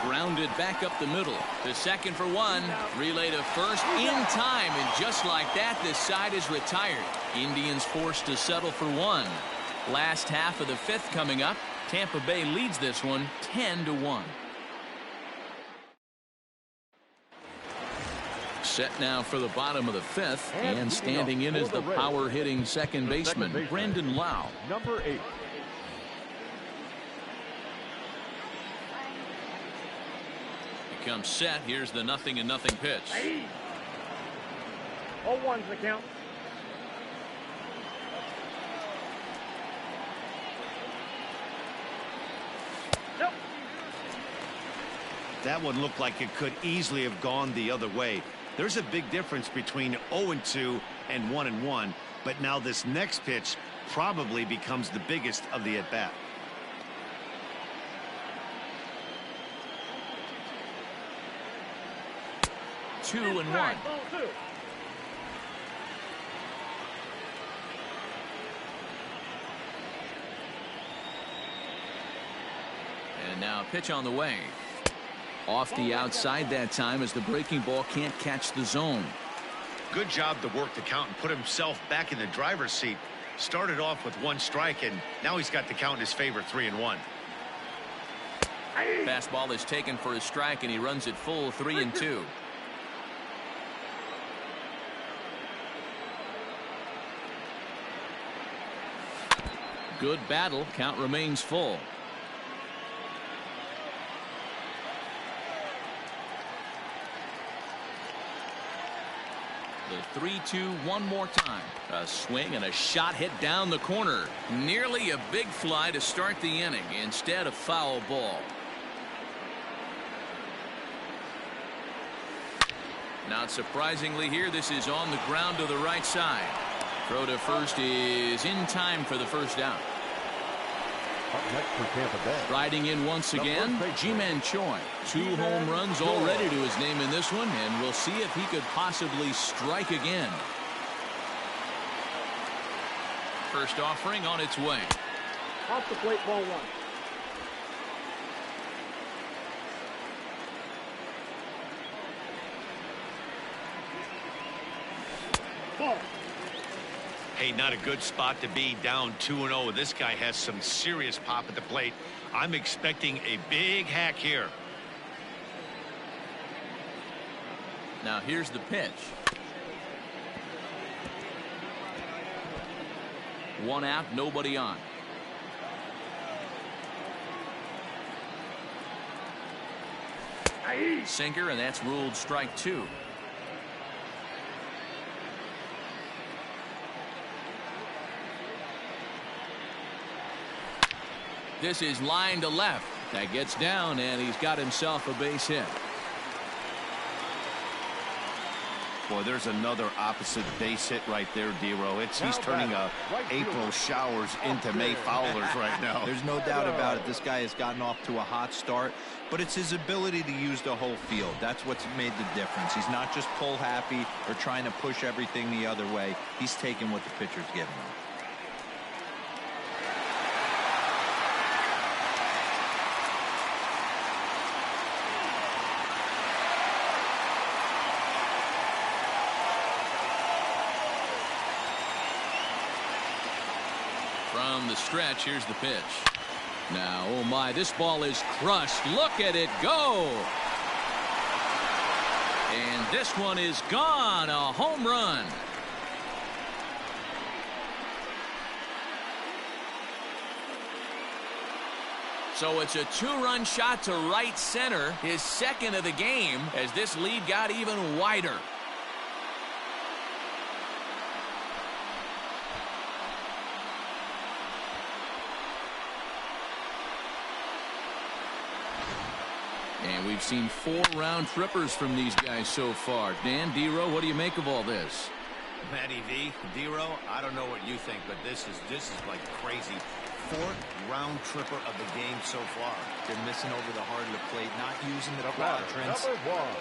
Grounded back up the middle. To second for one. Relay to first in time. And just like that, this side is retired. Indians forced to settle for one. Last half of the fifth coming up. Tampa Bay leads this one 10-1. Set now for the bottom of the fifth. And standing in is the power hitting second baseman, Brandon Lau. Number 8. Comes set. Here's the 0-0 pitch. 0-1's the count. Nope. That one looked like it could easily have gone the other way. There's a big difference between 0-2 and 1-1, but now this next pitch probably becomes the biggest of the at-bat. 2-1. Ball two. And now pitch on the way. Off the outside that time as the breaking ball can't catch the zone. Good job to work the count and put himself back in the driver's seat. Started off with one strike, and now he's got the count in his favor, 3-1. Fastball is taken for a strike, and he runs it full 3-2. Good battle. Count remains full. The 3-2 one more time. A swing and a shot hit down the corner. Nearly a big fly to start the inning. Instead, a foul ball. Not surprisingly here, this is on the ground to the right side. Throw to first is in time for the first down. Up next for Tampa Bay. Riding in once again, Ji-Man Choi. 2 home runs already to his name in this one, and we'll see if he could possibly strike again. First offering on its way. Off the plate, ball one. Ball. Hey, not a good spot to be, down 2-0. This guy has some serious pop at the plate. I'm expecting a big hack here. Now here's the pitch. 1 out, nobody on. Sinker, and that's ruled strike 2. This is line to left. That gets down, and he's got himself a base hit. Boy, there's another opposite base hit right there, D-Row. He's turning April showers into May foulers right now. There's no doubt about it. This guy has gotten off to a hot start, but it's his ability to use the whole field. That's what's made the difference. He's not just pull happy or trying to push everything the other way. He's taking what the pitcher's giving him. From the stretch, here's the pitch. Now, oh my, this ball is crushed. Look at it go. And this one is gone. A home run. So it's a two-run shot to right center, his second of the game, as this lead got even wider. And we've seen 4 round trippers from these guys so far. Dan, D-Row, what do you make of all this? Matty V, D-Row, I don't know what you think, but this is like crazy. 4th round tripper of the game so far. They're missing over the heart of the plate, not using the quadrants.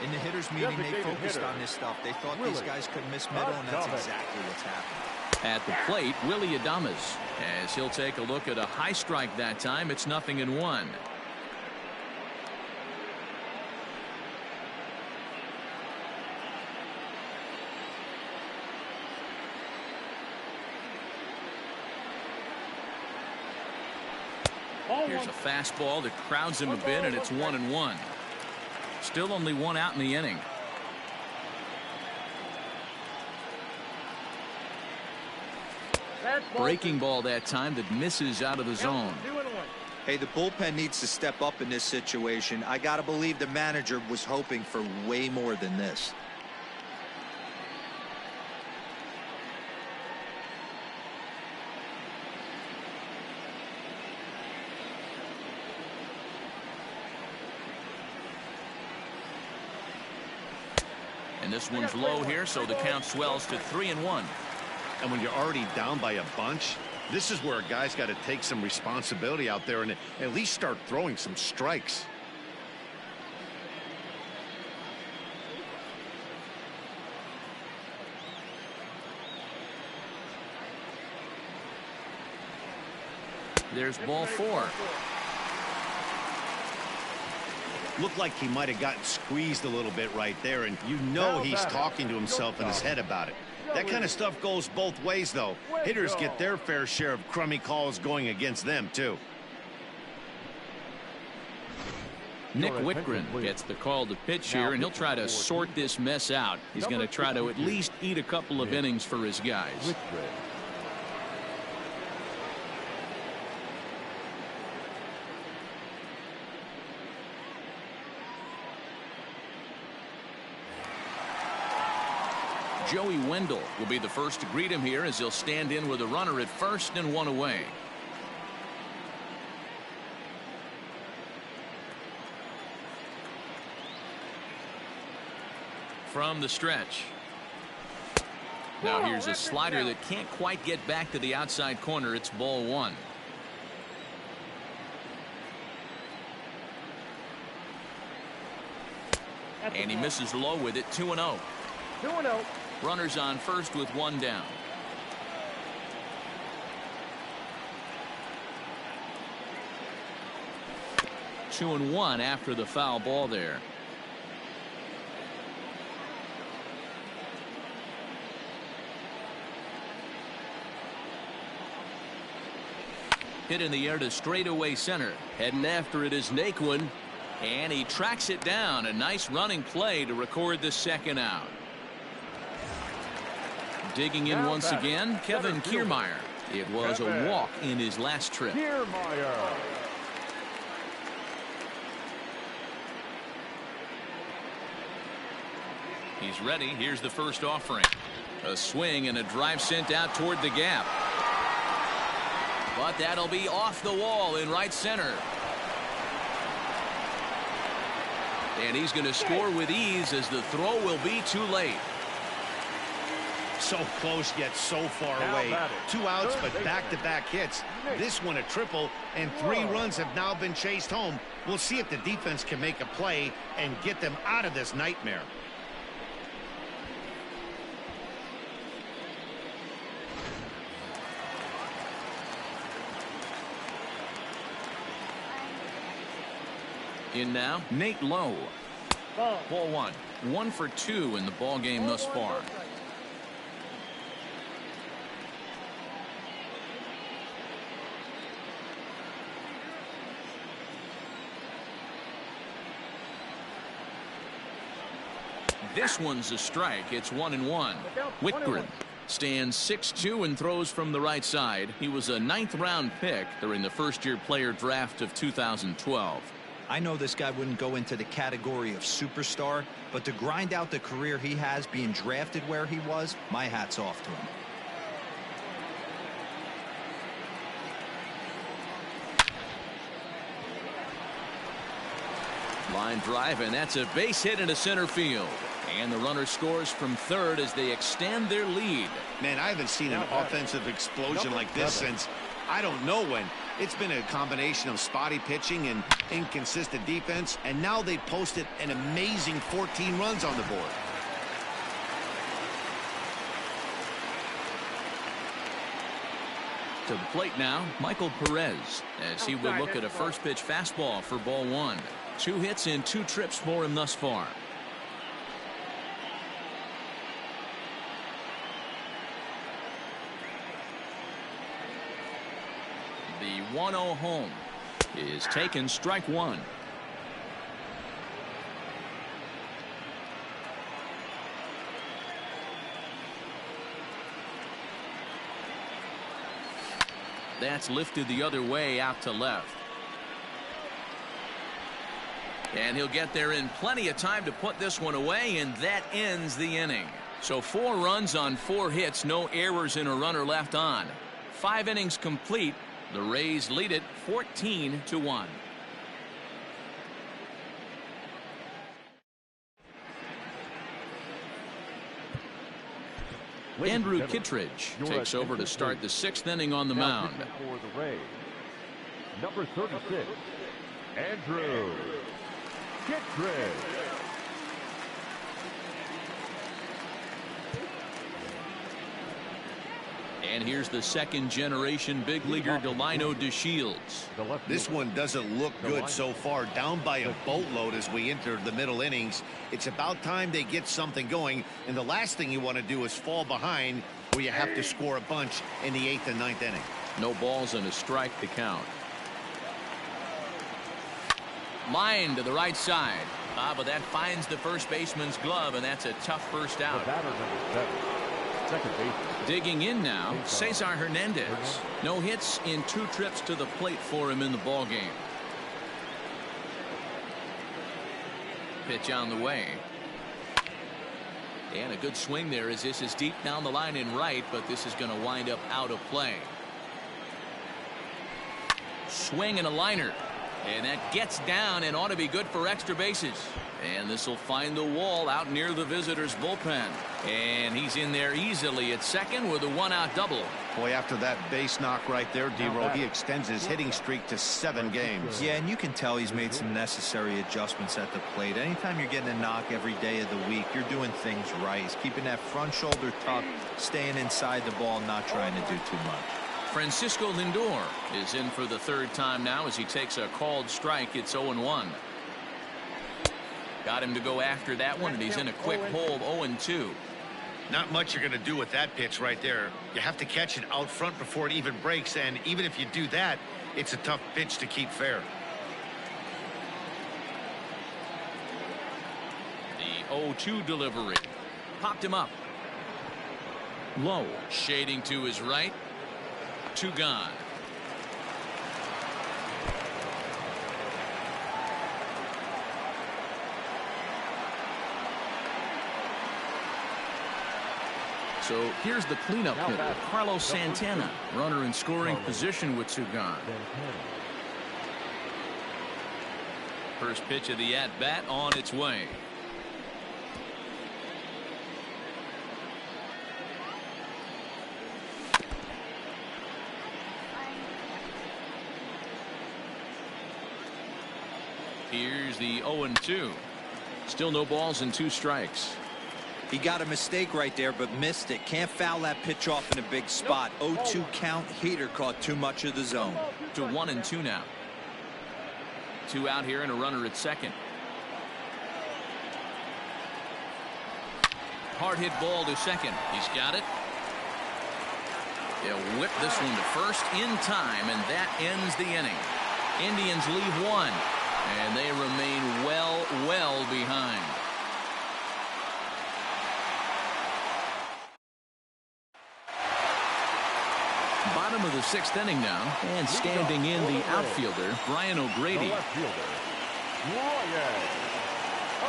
In the hitters meeting, they focused on this stuff. They thought these guys could miss middle, and that's exactly what's happened. At the plate, Willie Adames, as he'll take a look at a high strike that time. It's 0-1. Here's a fastball that crowds him a bit, and it's 1-1. Still only 1 out in the inning. Breaking ball that time that misses out of the zone. Hey, the bullpen needs to step up in this situation. I got to believe the manager was hoping for way more than this. And this one's low here, so the count swells to 3-1. And when you're already down by a bunch, this is where a guy's got to take some responsibility out there and at least start throwing some strikes. There's ball 4. Looked like he might have gotten squeezed a little bit right there, and you know he's talking to himself in his head about it. That kind of stuff goes both ways, though. Hitters get their fair share of crummy calls going against them, too. Nick Whitgren gets the call to pitch here, and he'll try to sort this mess out. He's going to try to at least eat a couple of innings for his guys. Joey Wendell will be the first to greet him here as he'll stand in with a runner at first and 1 away. From the stretch. Now here's a slider that can't quite get back to the outside corner. It's ball 1. And he misses low with it. 2-0. 2-0. Runners on first with 1 down. Two and 1 after the foul ball there. Hit in the air to straightaway center. Heading after it is Naquin. And he tracks it down. A nice running play to record the second out. Digging in once again, Kevin Kiermaier. It was a walk in his last trip. Kiermaier. He's ready. Here's the first offering. A swing and a drive sent out toward the gap. But that'll be off the wall in right center. And he's going to score with ease as the throw will be too late. So close yet so far Now away. batting, 2 outs, third but back-to-back hits. This one a triple, and 3 runs have now been chased home. We'll see if the defense can make a play and get them out of this nightmare. In now, Nate Lowe. Ball 1. 1 for 2 in the ball game thus far. This one's a strike. It's 1-1. Whitgren stands 6'2" and throws from the right side. He was a 9th-round pick during the first-year player draft of 2012. I know this guy wouldn't go into the category of superstar, but to grind out the career he has being drafted where he was, my hat's off to him. Line drive, and that's a base hit into center field. And the runner scores from third as they extend their lead. Man, I haven't seen an offensive explosion like this since I don't know when. It's been a combination of spotty pitching and inconsistent defense, and now they posted an amazing 14 runs on the board. To the plate now, Michael Perez, as he will look at a first pitch fastball for ball 1. 2 hits and 2 trips for him thus far. The 1-0 home is taken, strike 1. That's lifted the other way out to left. And he'll get there in plenty of time to put this one away, and that ends the inning. So 4 runs on 4 hits, no errors and a runner left on. 5 innings complete. The Rays lead it 14-1. Andrew Kittredge takes over to start the 6th inning on the mound. For the Rays, number 36, Andrew Kittredge. And here's the 2nd-generation big leaguer Delino DeShields. This one doesn't look good so far. Down by a boatload as we enter the middle innings. It's about time they get something going, and the last thing you want to do is fall behind where you have to score a bunch in the 8th and 9th inning. No balls and a strike to count. Line to the right side. But that finds the first baseman's glove, and that's a tough first out. Batter number 7, second baseman. Digging in now, Cesar Hernandez. No hits in 2 trips to the plate for him in the ball game. Pitch on the way. And a good swing there as this is deep down the line in right, but this is going to wind up out of play. Swing and a liner. And that gets down and ought to be good for extra bases. And this will find the wall out near the visitors' bullpen. And he's in there easily at second with a 1-out double. Boy, after that base knock right there, D-Row, he extends his hitting streak to 7 games. Yeah, and you can tell he's made some necessary adjustments at the plate. Anytime you're getting a knock every day of the week, you're doing things right. He's keeping that front shoulder tucked, staying inside the ball, not trying to do too much. Francisco Lindor is in for the 3rd time now as he takes a called strike. It's 0-1. Got him to go after that one, and he's in a quick hold, 0-2. Not much you're going to do with that pitch right there. You have to catch it out front before it even breaks, and even if you do that, it's a tough pitch to keep fair. The 0-2 delivery. Popped him up. Low. Shading to his right. 2 gone. So here's the cleanup hitter, Carlos Santana, runner in scoring position with 2 gone. First pitch of the at-bat on its way. Here's the 0-2. Still no balls and 2 strikes. He got a mistake right there, but missed it. Can't foul that pitch off in a big spot. 0-2 count. Heater caught too much of the zone. To 1-2 now. 2 out here and a runner at second. Hard hit ball to second. He's got it. They'll whip this one to first in time, and that ends the inning. Indians leave 1, and they remain well behind. Bottom of the 6th inning now, and standing in the outfielder, Brian O'Grady. The left fielder,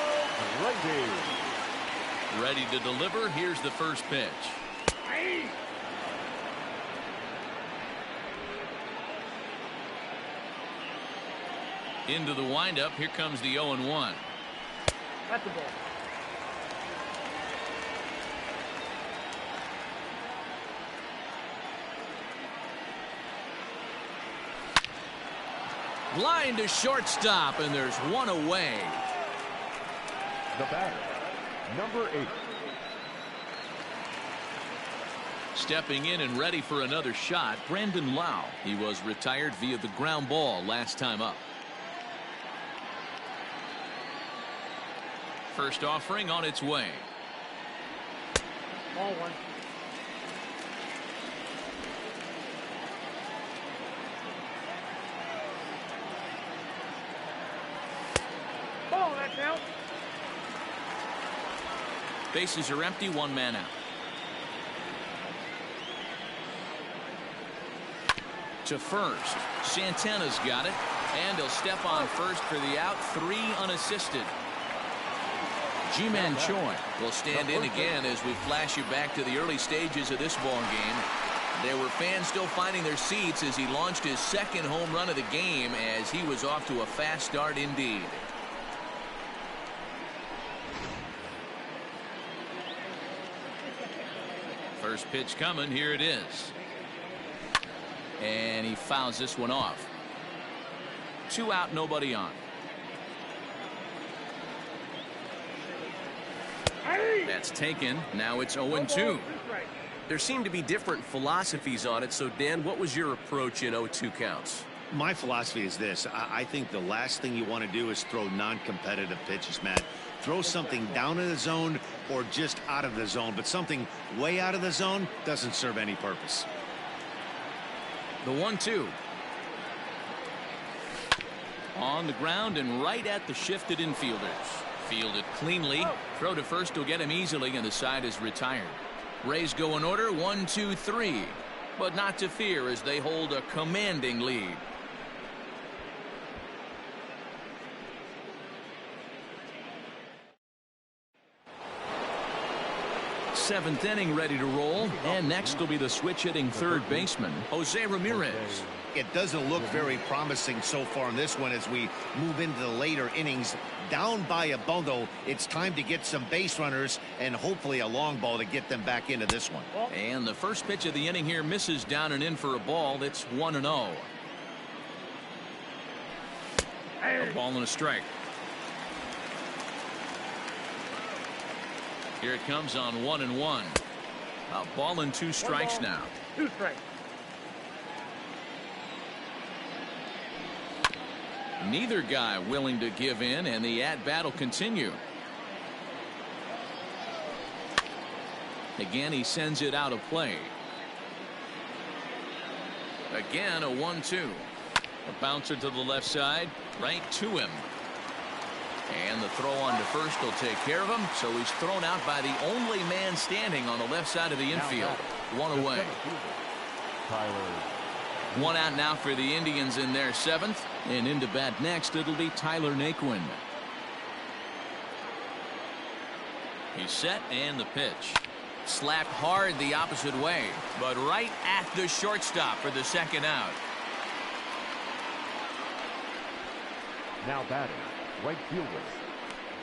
Brian O'Grady. Ready to deliver. Here's the first pitch. Into the windup. Here comes the 0-1. That's the ball. Line to shortstop, and there's 1 away. The batter, number 8. Stepping in and ready for another shot, Brandon Lau. He was retired via the ground ball last time up. First offering on its way. Ball 1. Ball, that's out. Bases are empty, 1 man out. To first. Santana's got it, and he'll step on first for the out. 3 unassisted. Ji-Man Choi will stand in again as we flash you back to the early stages of this ball game. There were fans still finding their seats as he launched his 2nd home run of the game, as he was off to a fast start indeed. First pitch coming. Here it is. And he fouls this one off. 2 out, nobody on. That's taken. Now it's 0-2. There seem to be different philosophies on it. So, Dan, what was your approach in 0-2 counts? My philosophy is this. I think the last thing you want to do is throw non-competitive pitches, Matt. Throw something down in the zone or just out of the zone, but something way out of the zone doesn't serve any purpose. The 1-2. On the ground and right at the shifted infielders. Fielded cleanly. Throw to first will get him easily, and the side is retired. Rays go in order 1, 2, 3. But not to fear as they hold a commanding lead. Seventh inning ready to roll, and next will be the switch-hitting 3rd baseman, Jose Ramirez. It doesn't look very promising so far in this one as we move into the later innings. Down by a bundle, it's time to get some base runners and hopefully a long ball to get them back into this one. And the first pitch of the inning here misses down and in for a ball. That's 1-0. A ball and a strike. Here it comes on 1-1. A ball and 2 strikes now. 2 strikes. Neither guy willing to give in, and the at-bat will continue. Again, he sends it out of play. Again, a 1-2. A bouncer to the left side, right to him. And the throw on to first will take care of him, so he's thrown out by the only man standing on the left side of the infield. 1 away. Tyler. 1 out now for the Indians in their 7th, and into bat next it'll be Tyler Naquin. He's set, and the pitch. Slapped hard the opposite way, but right at the shortstop for the 2nd out. Now batting, right fielder,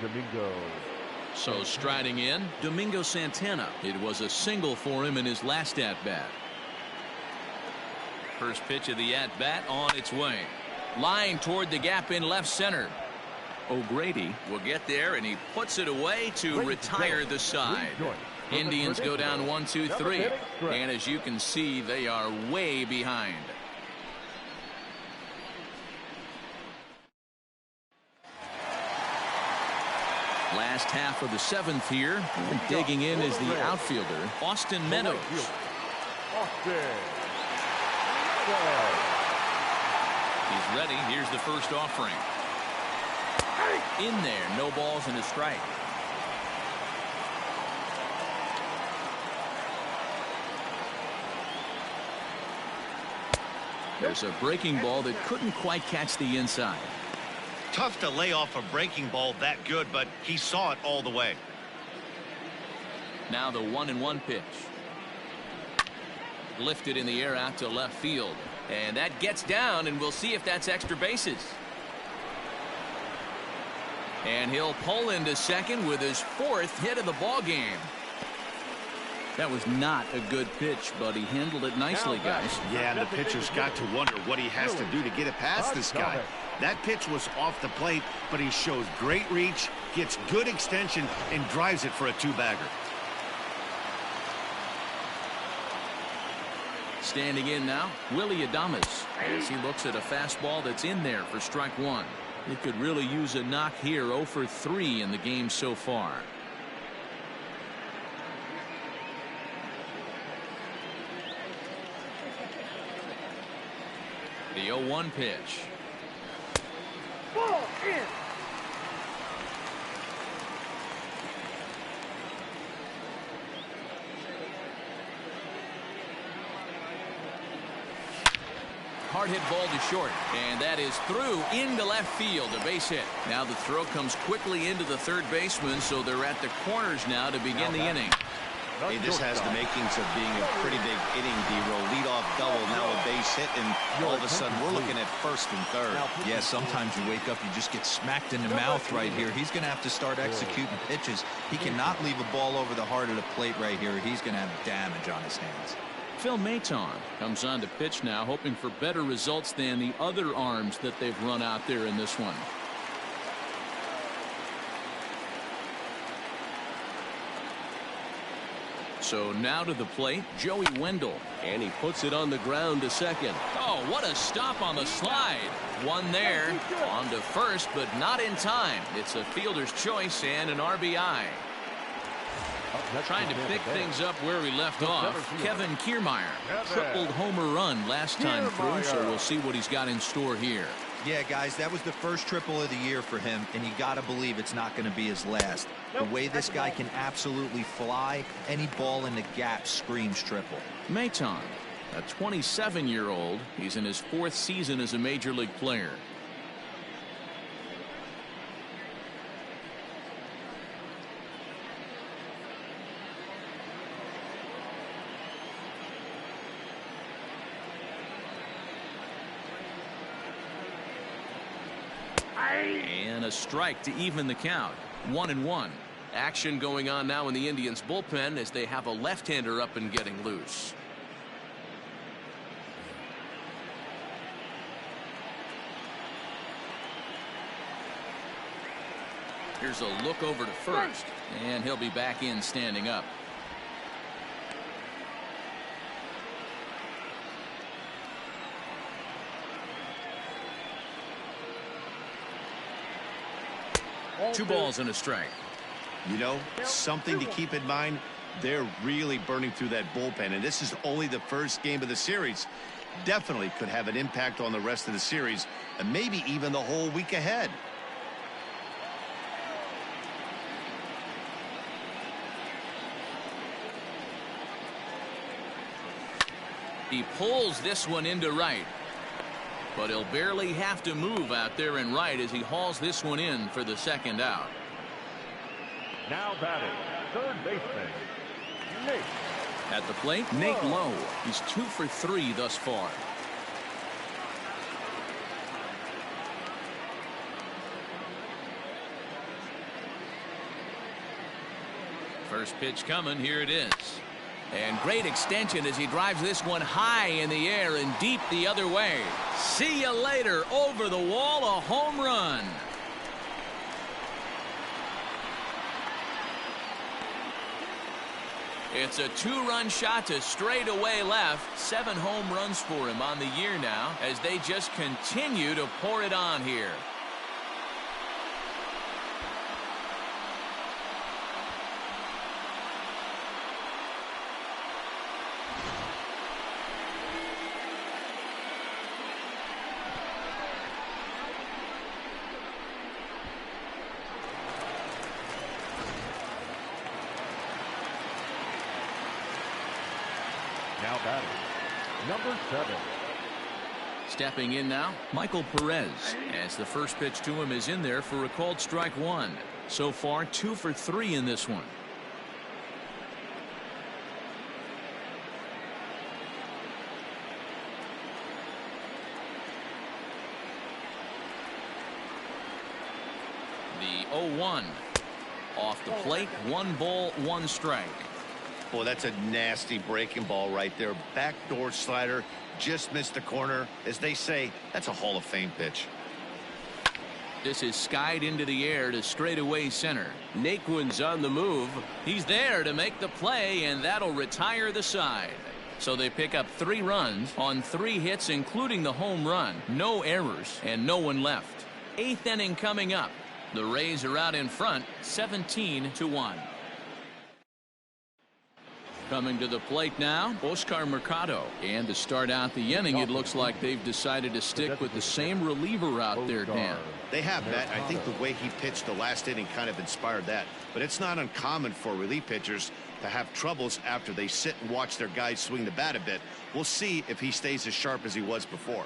Domingo. So striding in, Domingo Santana. It was a single for him in his last at-bat. First pitch of the at-bat on its way. Line toward the gap in left center. O'Grady will get there, and he puts it away to retire the side. Indians go down 1-2-3, and as you can see, they are way behind. Last half of the 7th here, and digging in is the outfielder, Austin Meadows. He's ready. Here's the first offering. In there, no balls and a strike. There's a breaking ball that couldn't quite catch the inside. Tough to lay off a breaking ball that good, but he saw it all the way. Now the 1-1 pitch. Lifted in the air out to left field. And that gets down, and we'll see if that's extra bases. And he'll pull into second with his 4th hit of the ball game. That was not a good pitch, but he handled it nicely, guys. Yeah, and the pitcher's got to wonder what he has to do to get it past this guy. That pitch was off the plate, but he shows great reach, gets good extension, and drives it for a 2-bagger. Standing in now, Willie Adames, as he looks at a fastball that's in there for strike 1. He could really use a knock here. 0 for 3 in the game so far. The 0-1 pitch. Ball in. Hard hit ball to short, and that is through into left field, a base hit. Now the throw comes quickly into the third baseman, so they're at the corners now to begin the inning. Hey, this has the makings of being a pretty big inning, D-roll. Leadoff double, now a base hit, and all of a sudden we're looking at first and third. Yeah, sometimes you wake up, you just get smacked in the mouth right here. He's going to have to start executing pitches. He cannot leave a ball over the heart of the plate right here. He's going to have damage on his hands. Phil Maton comes on to pitch now, hoping for better results than the other arms that they've run out there in this one. So now to the plate, Joey Wendell. And he puts it on the ground to second. Oh, what a stop on the slide. One there, on to first, but not in time. It's a fielder's choice and an RBI. Trying to pick things up where he left off. Kevin Kiermaier. Tripled homer run last time through, so we'll see what he's got in store here. Yeah, guys, that was the first triple of the year for him, and you got to believe it's not going to be his last. The way this guy can absolutely fly, any ball in the gap screams triple. Maton, a 27-year-old. He's in his 4th season as a major league player. And a strike to even the count. 1-1. Action going on now in the Indians bullpen as they have a left-hander up and getting loose. Here's a look over to first, and he'll be back in standing up. Two balls and a strike. You know, something to keep in mind, they're really burning through that bullpen, and this is only the first game of the series. Definitely could have an impact on the rest of the series, and maybe even the whole week ahead. He pulls this one into right. But he'll barely have to move out there in right as he hauls this one in for the second out. Now batting, third baseman, Nate. At the plate, Nate Lowe. He's 2 for 3 thus far. First pitch coming. Here it is. And great extension as he drives this one high in the air and deep the other way. See you later. Over the wall, a home run. It's a 2-run shot to straightaway left. 7 home runs for him on the year now as they just continue to pour it on here. Now batting, number 7. Stepping in now, Michael Perez, as the first pitch to him is in there for a called strike 1. So far, 2 for 3 in this one. The 0-1. Off the plate, 1 ball, 1 strike. Boy, that's a nasty breaking ball right there. Backdoor slider, just missed the corner. As they say, that's a Hall of Fame pitch. This is skied into the air to straightaway center. Naquin's on the move. He's there to make the play, and that'll retire the side. So they pick up 3 runs on 3 hits, including the home run. No errors, and no one left. 8th inning coming up. The Rays are out in front, 17-1. Coming to the plate now, Oscar Mercado. And to start out the inning, it looks like they've decided to stick with the same reliever out there, Dan. They have, Matt. I think the way he pitched the last inning kind of inspired that. But it's not uncommon for relief pitchers to have troubles after they sit and watch their guys swing the bat a bit. We'll see if he stays as sharp as he was before.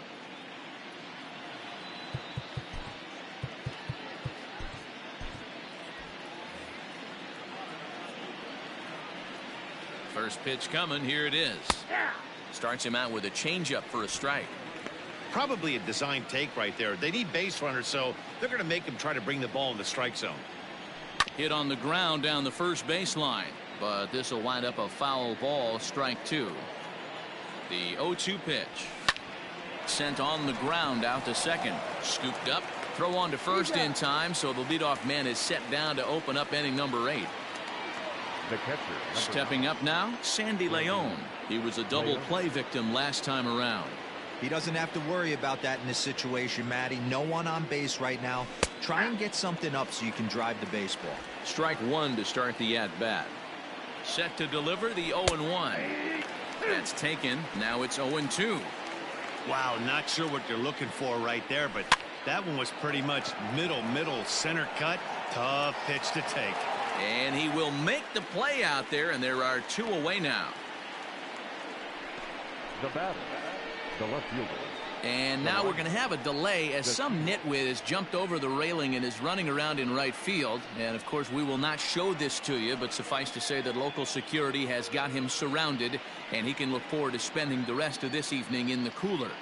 First pitch coming. Here it is. Starts him out with a changeup for a strike. Probably a design take right there. They need base runners, so they're going to make him try to bring the ball in the strike zone. Hit on the ground down the first baseline, but this will wind up a foul ball, strike 2. The 0-2 pitch. Sent on the ground out to second. Scooped up. Throw on to first in time, so the leadoff man is set down to open up inning number 8. The catcher. Stepping up now, Sandy Leon. He was a double play victim last time around. He doesn't have to worry about that in this situation, Matty. No one on base right now. Try and get something up so you can drive the baseball. Strike 1 to start the at-bat. Set to deliver the 0-1. That's taken. Now it's 0-2. Wow, not sure what you're looking for right there, but that one was pretty much middle center cut. Tough pitch to take. And he will make the play out there, and there are 2 away now. The batter, the left fielder. And now we're going to have a delay as some nitwit has jumped over the railing and is running around in right field. And of course we will not show this to you, but suffice to say that local security has got him surrounded, and he can look forward to spending the rest of this evening in the cooler.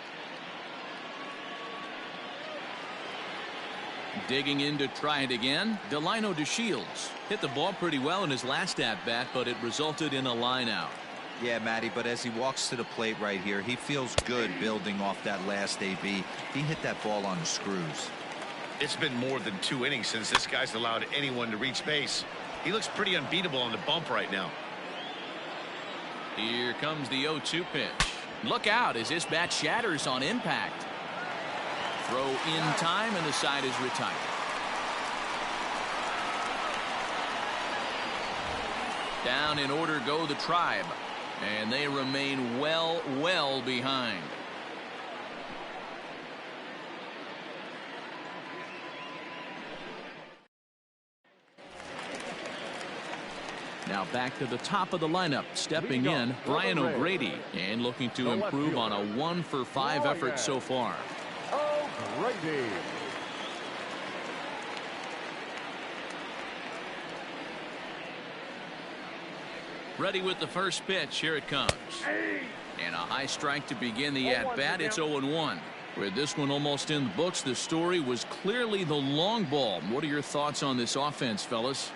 Digging in to try it again, Delino DeShields hit the ball pretty well in his last at-bat, but it resulted in a line out. Yeah, Matty, but as he walks to the plate right here, he feels good building off that last AB. He hit that ball on the screws. It's been more than 2 innings since this guy's allowed anyone to reach base. He looks pretty unbeatable on the bump right now. Here comes the 0-2 pitch. Look out as this bat shatters on impact. Throw in time, and the side is retired. Down in order go the Tribe, and they remain well behind. Now back to the top of the lineup. Stepping in, Brian O'Grady, and looking to improve on a 1-for-5 effort so far. O'Grady. Ready with the first pitch. Here it comes. And a high strike to begin the at-bat. It's 0-1. With this one almost in the books, the story was clearly the long ball. What are your thoughts on this offense, fellas?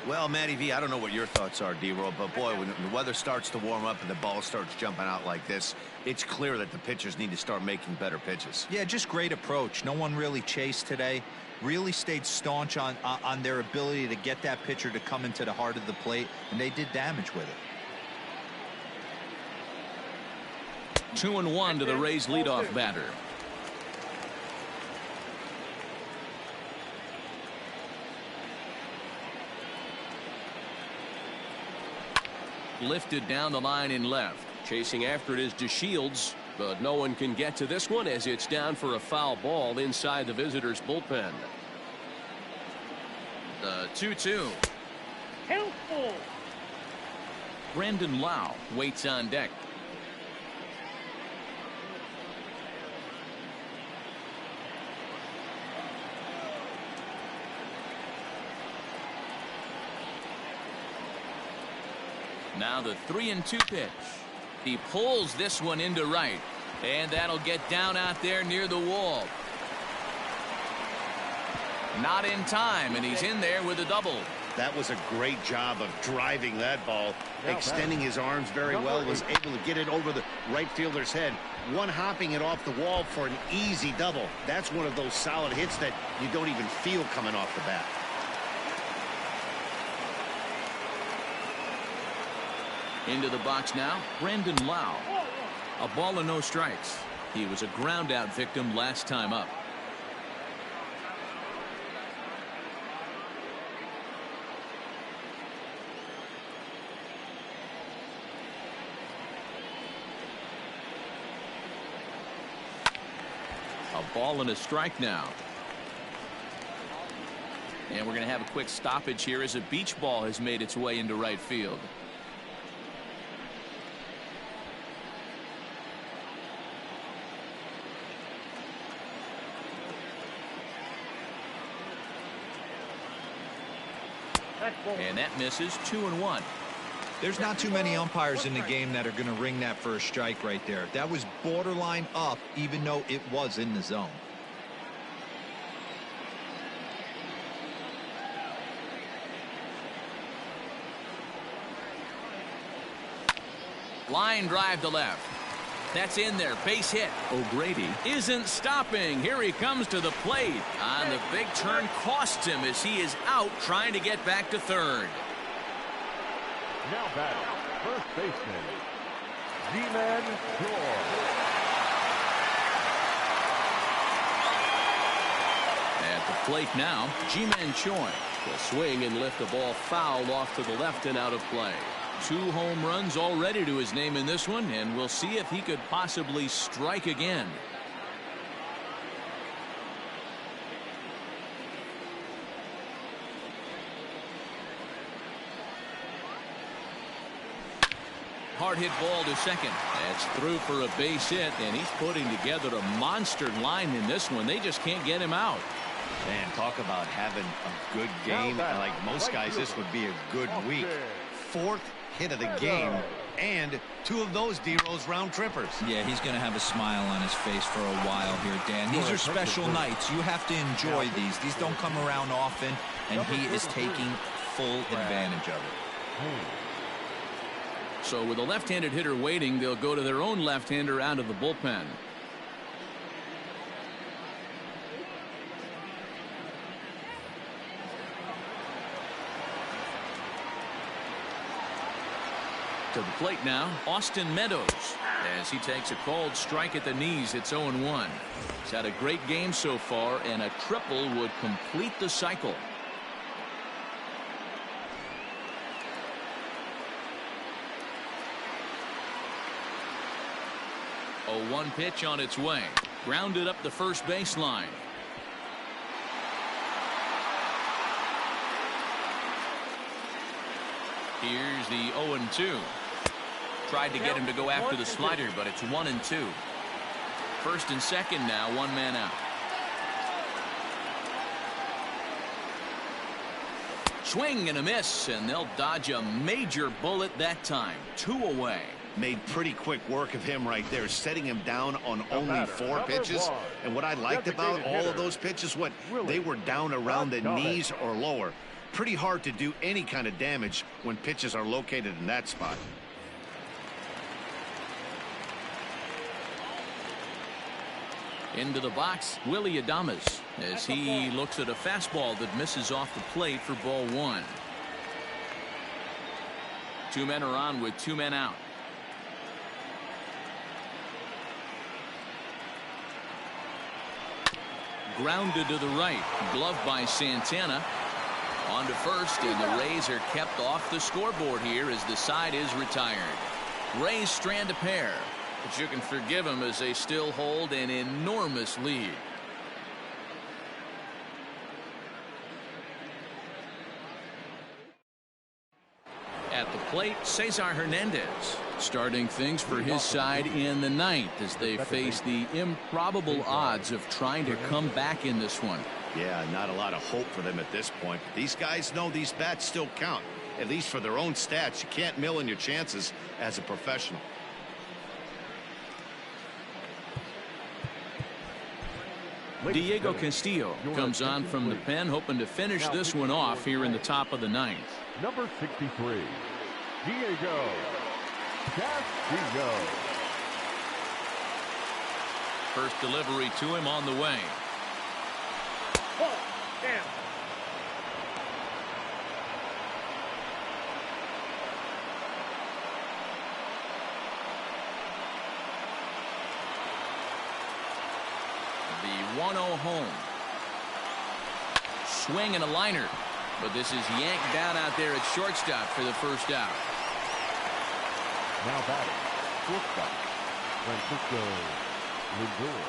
Well, Matty V, I don't know what your thoughts are, D-Roll, but boy, when the weather starts to warm up and the ball starts jumping out like this, it's clear that the pitchers need to start making better pitches. Yeah, just great approach. No one really chased today. Really stayed staunch on their ability to get that pitcher to come into the heart of the plate, and they did damage with it. 2-1 to the Rays leadoff batter. Lifted down the line in left. Chasing after it is DeShields, but no one can get to this one as it's down for a foul ball inside the visitors' bullpen. The 2-2. Helpful. Brandon Lau waits on deck. Now the 3-2 pitch. He pulls this one into right, and that'll get down out there near the wall. Not in time, and he's in there with a double. That was a great job of driving that ball, extending his arms very well, was able to get it over the right fielder's head, one hopping it off the wall for an easy double. That's one of those solid hits that you don't even feel coming off the bat. Into the box now, Brandon Lau. A ball and no strikes. He was a ground out victim last time up. A ball and a strike now. And we're going to have a quick stoppage here as a beach ball has made its way into right field. And that misses. 2-1. There's not too many umpires in the game that are going to ring that for a strike right there. That was borderline up, even though it was in the zone. Line drive to left. That's in there. Base hit. O'Grady isn't stopping. Here he comes to the plate. On the big turn costs him as he is out trying to get back to third. Now batting, first baseman, G-Man Choi. At the plate now, G-Man Choi will swing and lift the ball foul off to the left and out of play. 2 home runs already to his name in this one, and we'll see if he could possibly strike again. Hard hit ball to second. That's through for a base hit, and he's putting together a monster line in this one. They just can't get him out. Man, talk about having a good game. Like most guys, this would be a good week. 4th hit of the game, and 2 of those D-Rose round trippers. Yeah, he's going to have a smile on his face for a while here, Dan. These are special nights. You have to enjoy these. These don't come around often, and he is taking full advantage of it. So with a left-handed hitter waiting, they'll go to their own left-hander out of the bullpen. To the plate now, Austin Meadows, as he takes a called strike at the knees. It's 0-1. He's had a great game so far, and a triple would complete the cycle. A 1 pitch on its way. Grounded up the first baseline. Here's the 0-2. Tried to get him to go after the slider, but it's 1-2. First and second now, 1 man out. Swing and a miss, and they'll dodge a major bullet that time. 2 away. Made pretty quick work of him right there, setting him down on only 4 pitches. And what I liked about all of those pitches, they were down around the knees or lower. Pretty hard to do any kind of damage when pitches are located in that spot. Into the box, Willie Adames, as he looks at a fastball that misses off the plate for ball 1. 2 men are on with 2 men out. grounded to the right. Gloved by Santana. On to first, and the Rays are kept off the scoreboard here as the side is retired. Rays strand a pair, but you can forgive them as they still hold an enormous lead. At the plate, Cesar Hernandez starting things for his side in the ninth as they face the improbable odds of trying to come back in this one. Yeah, not a lot of hope for them at this point. These guys know these bats still count, at least for their own stats. You can't mill in your chances as a professional. Diego Castillo comes on from the pen, hoping to finish this one off here in the top of the ninth. Number 63, Diego Castillo. First delivery to him on the way. Ball, down. The 1-0 home. Swing and a liner. But this is yanked down out there at shortstop for the first out. Now batting, shortstop, Francisco Lindor.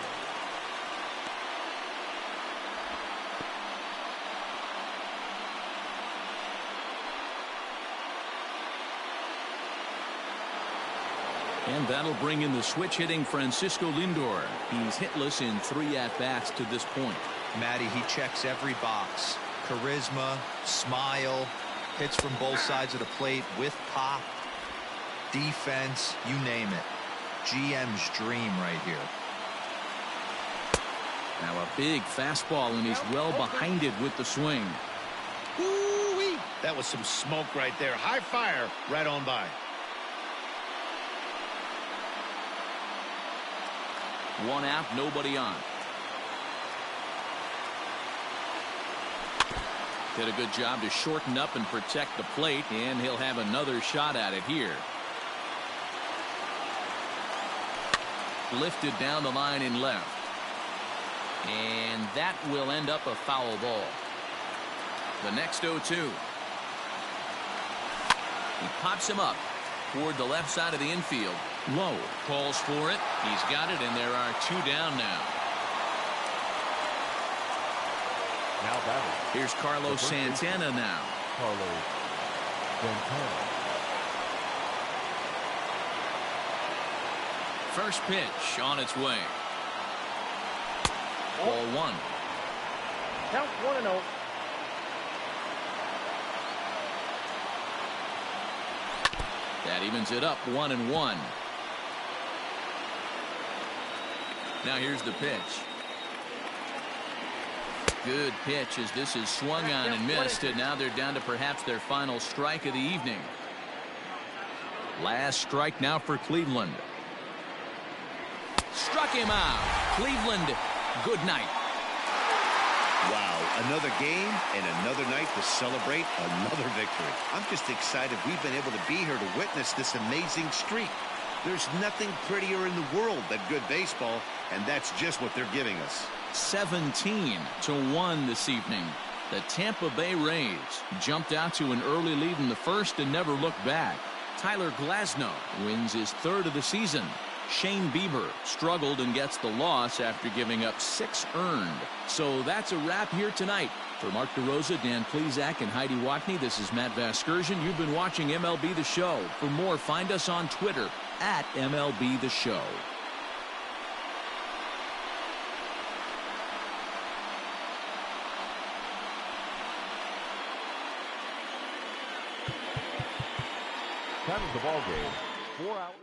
And that'll bring in the switch-hitting Francisco Lindor. He's hitless in 3 at-bats to this point. Matty, he checks every box. Charisma, smile, hits from both sides of the plate with pop, defense, you name it. GM's dream right here. Now a big fastball, and he's well behind it with the swing. Woo-wee. That was some smoke right there. High fire right on by. One out, nobody on. Did a good job to shorten up and protect the plate, and he'll have another shot at it here. Lifted down the line in left. And that will end up a foul ball. The next 0-2. He pops him up toward the left side of the infield. Low. Calls for it. He's got it, and there are 2 down now. Now batting. Here's Carlos Santana now. Carlos Santana. First pitch on its way. Ball 1. Count 1-0. That evens it up 1-1. Now here's the pitch. Good pitch as this is swung on and missed, and now they're down to perhaps their final strike of the evening. Last strike now for Cleveland. Struck him out. Cleveland, good night. Wow, another game and another night to celebrate another victory. I'm just excited we've been able to be here to witness this amazing streak. There's nothing prettier in the world than good baseball, and that's just what they're giving us. 17-1 this evening. The Tampa Bay Rays jumped out to an early lead in the first and never looked back. Tyler Glasnow wins his 3rd of the season. Shane Bieber struggled and gets the loss after giving up 6 earned. So that's a wrap here tonight. For Mark DeRosa, Dan Plesac, and Heidi Watney, this is Matt Vasgersian. You've been watching MLB The Show. For more, find us on Twitter at MLB The Show. Time of the ball game. 4 hours.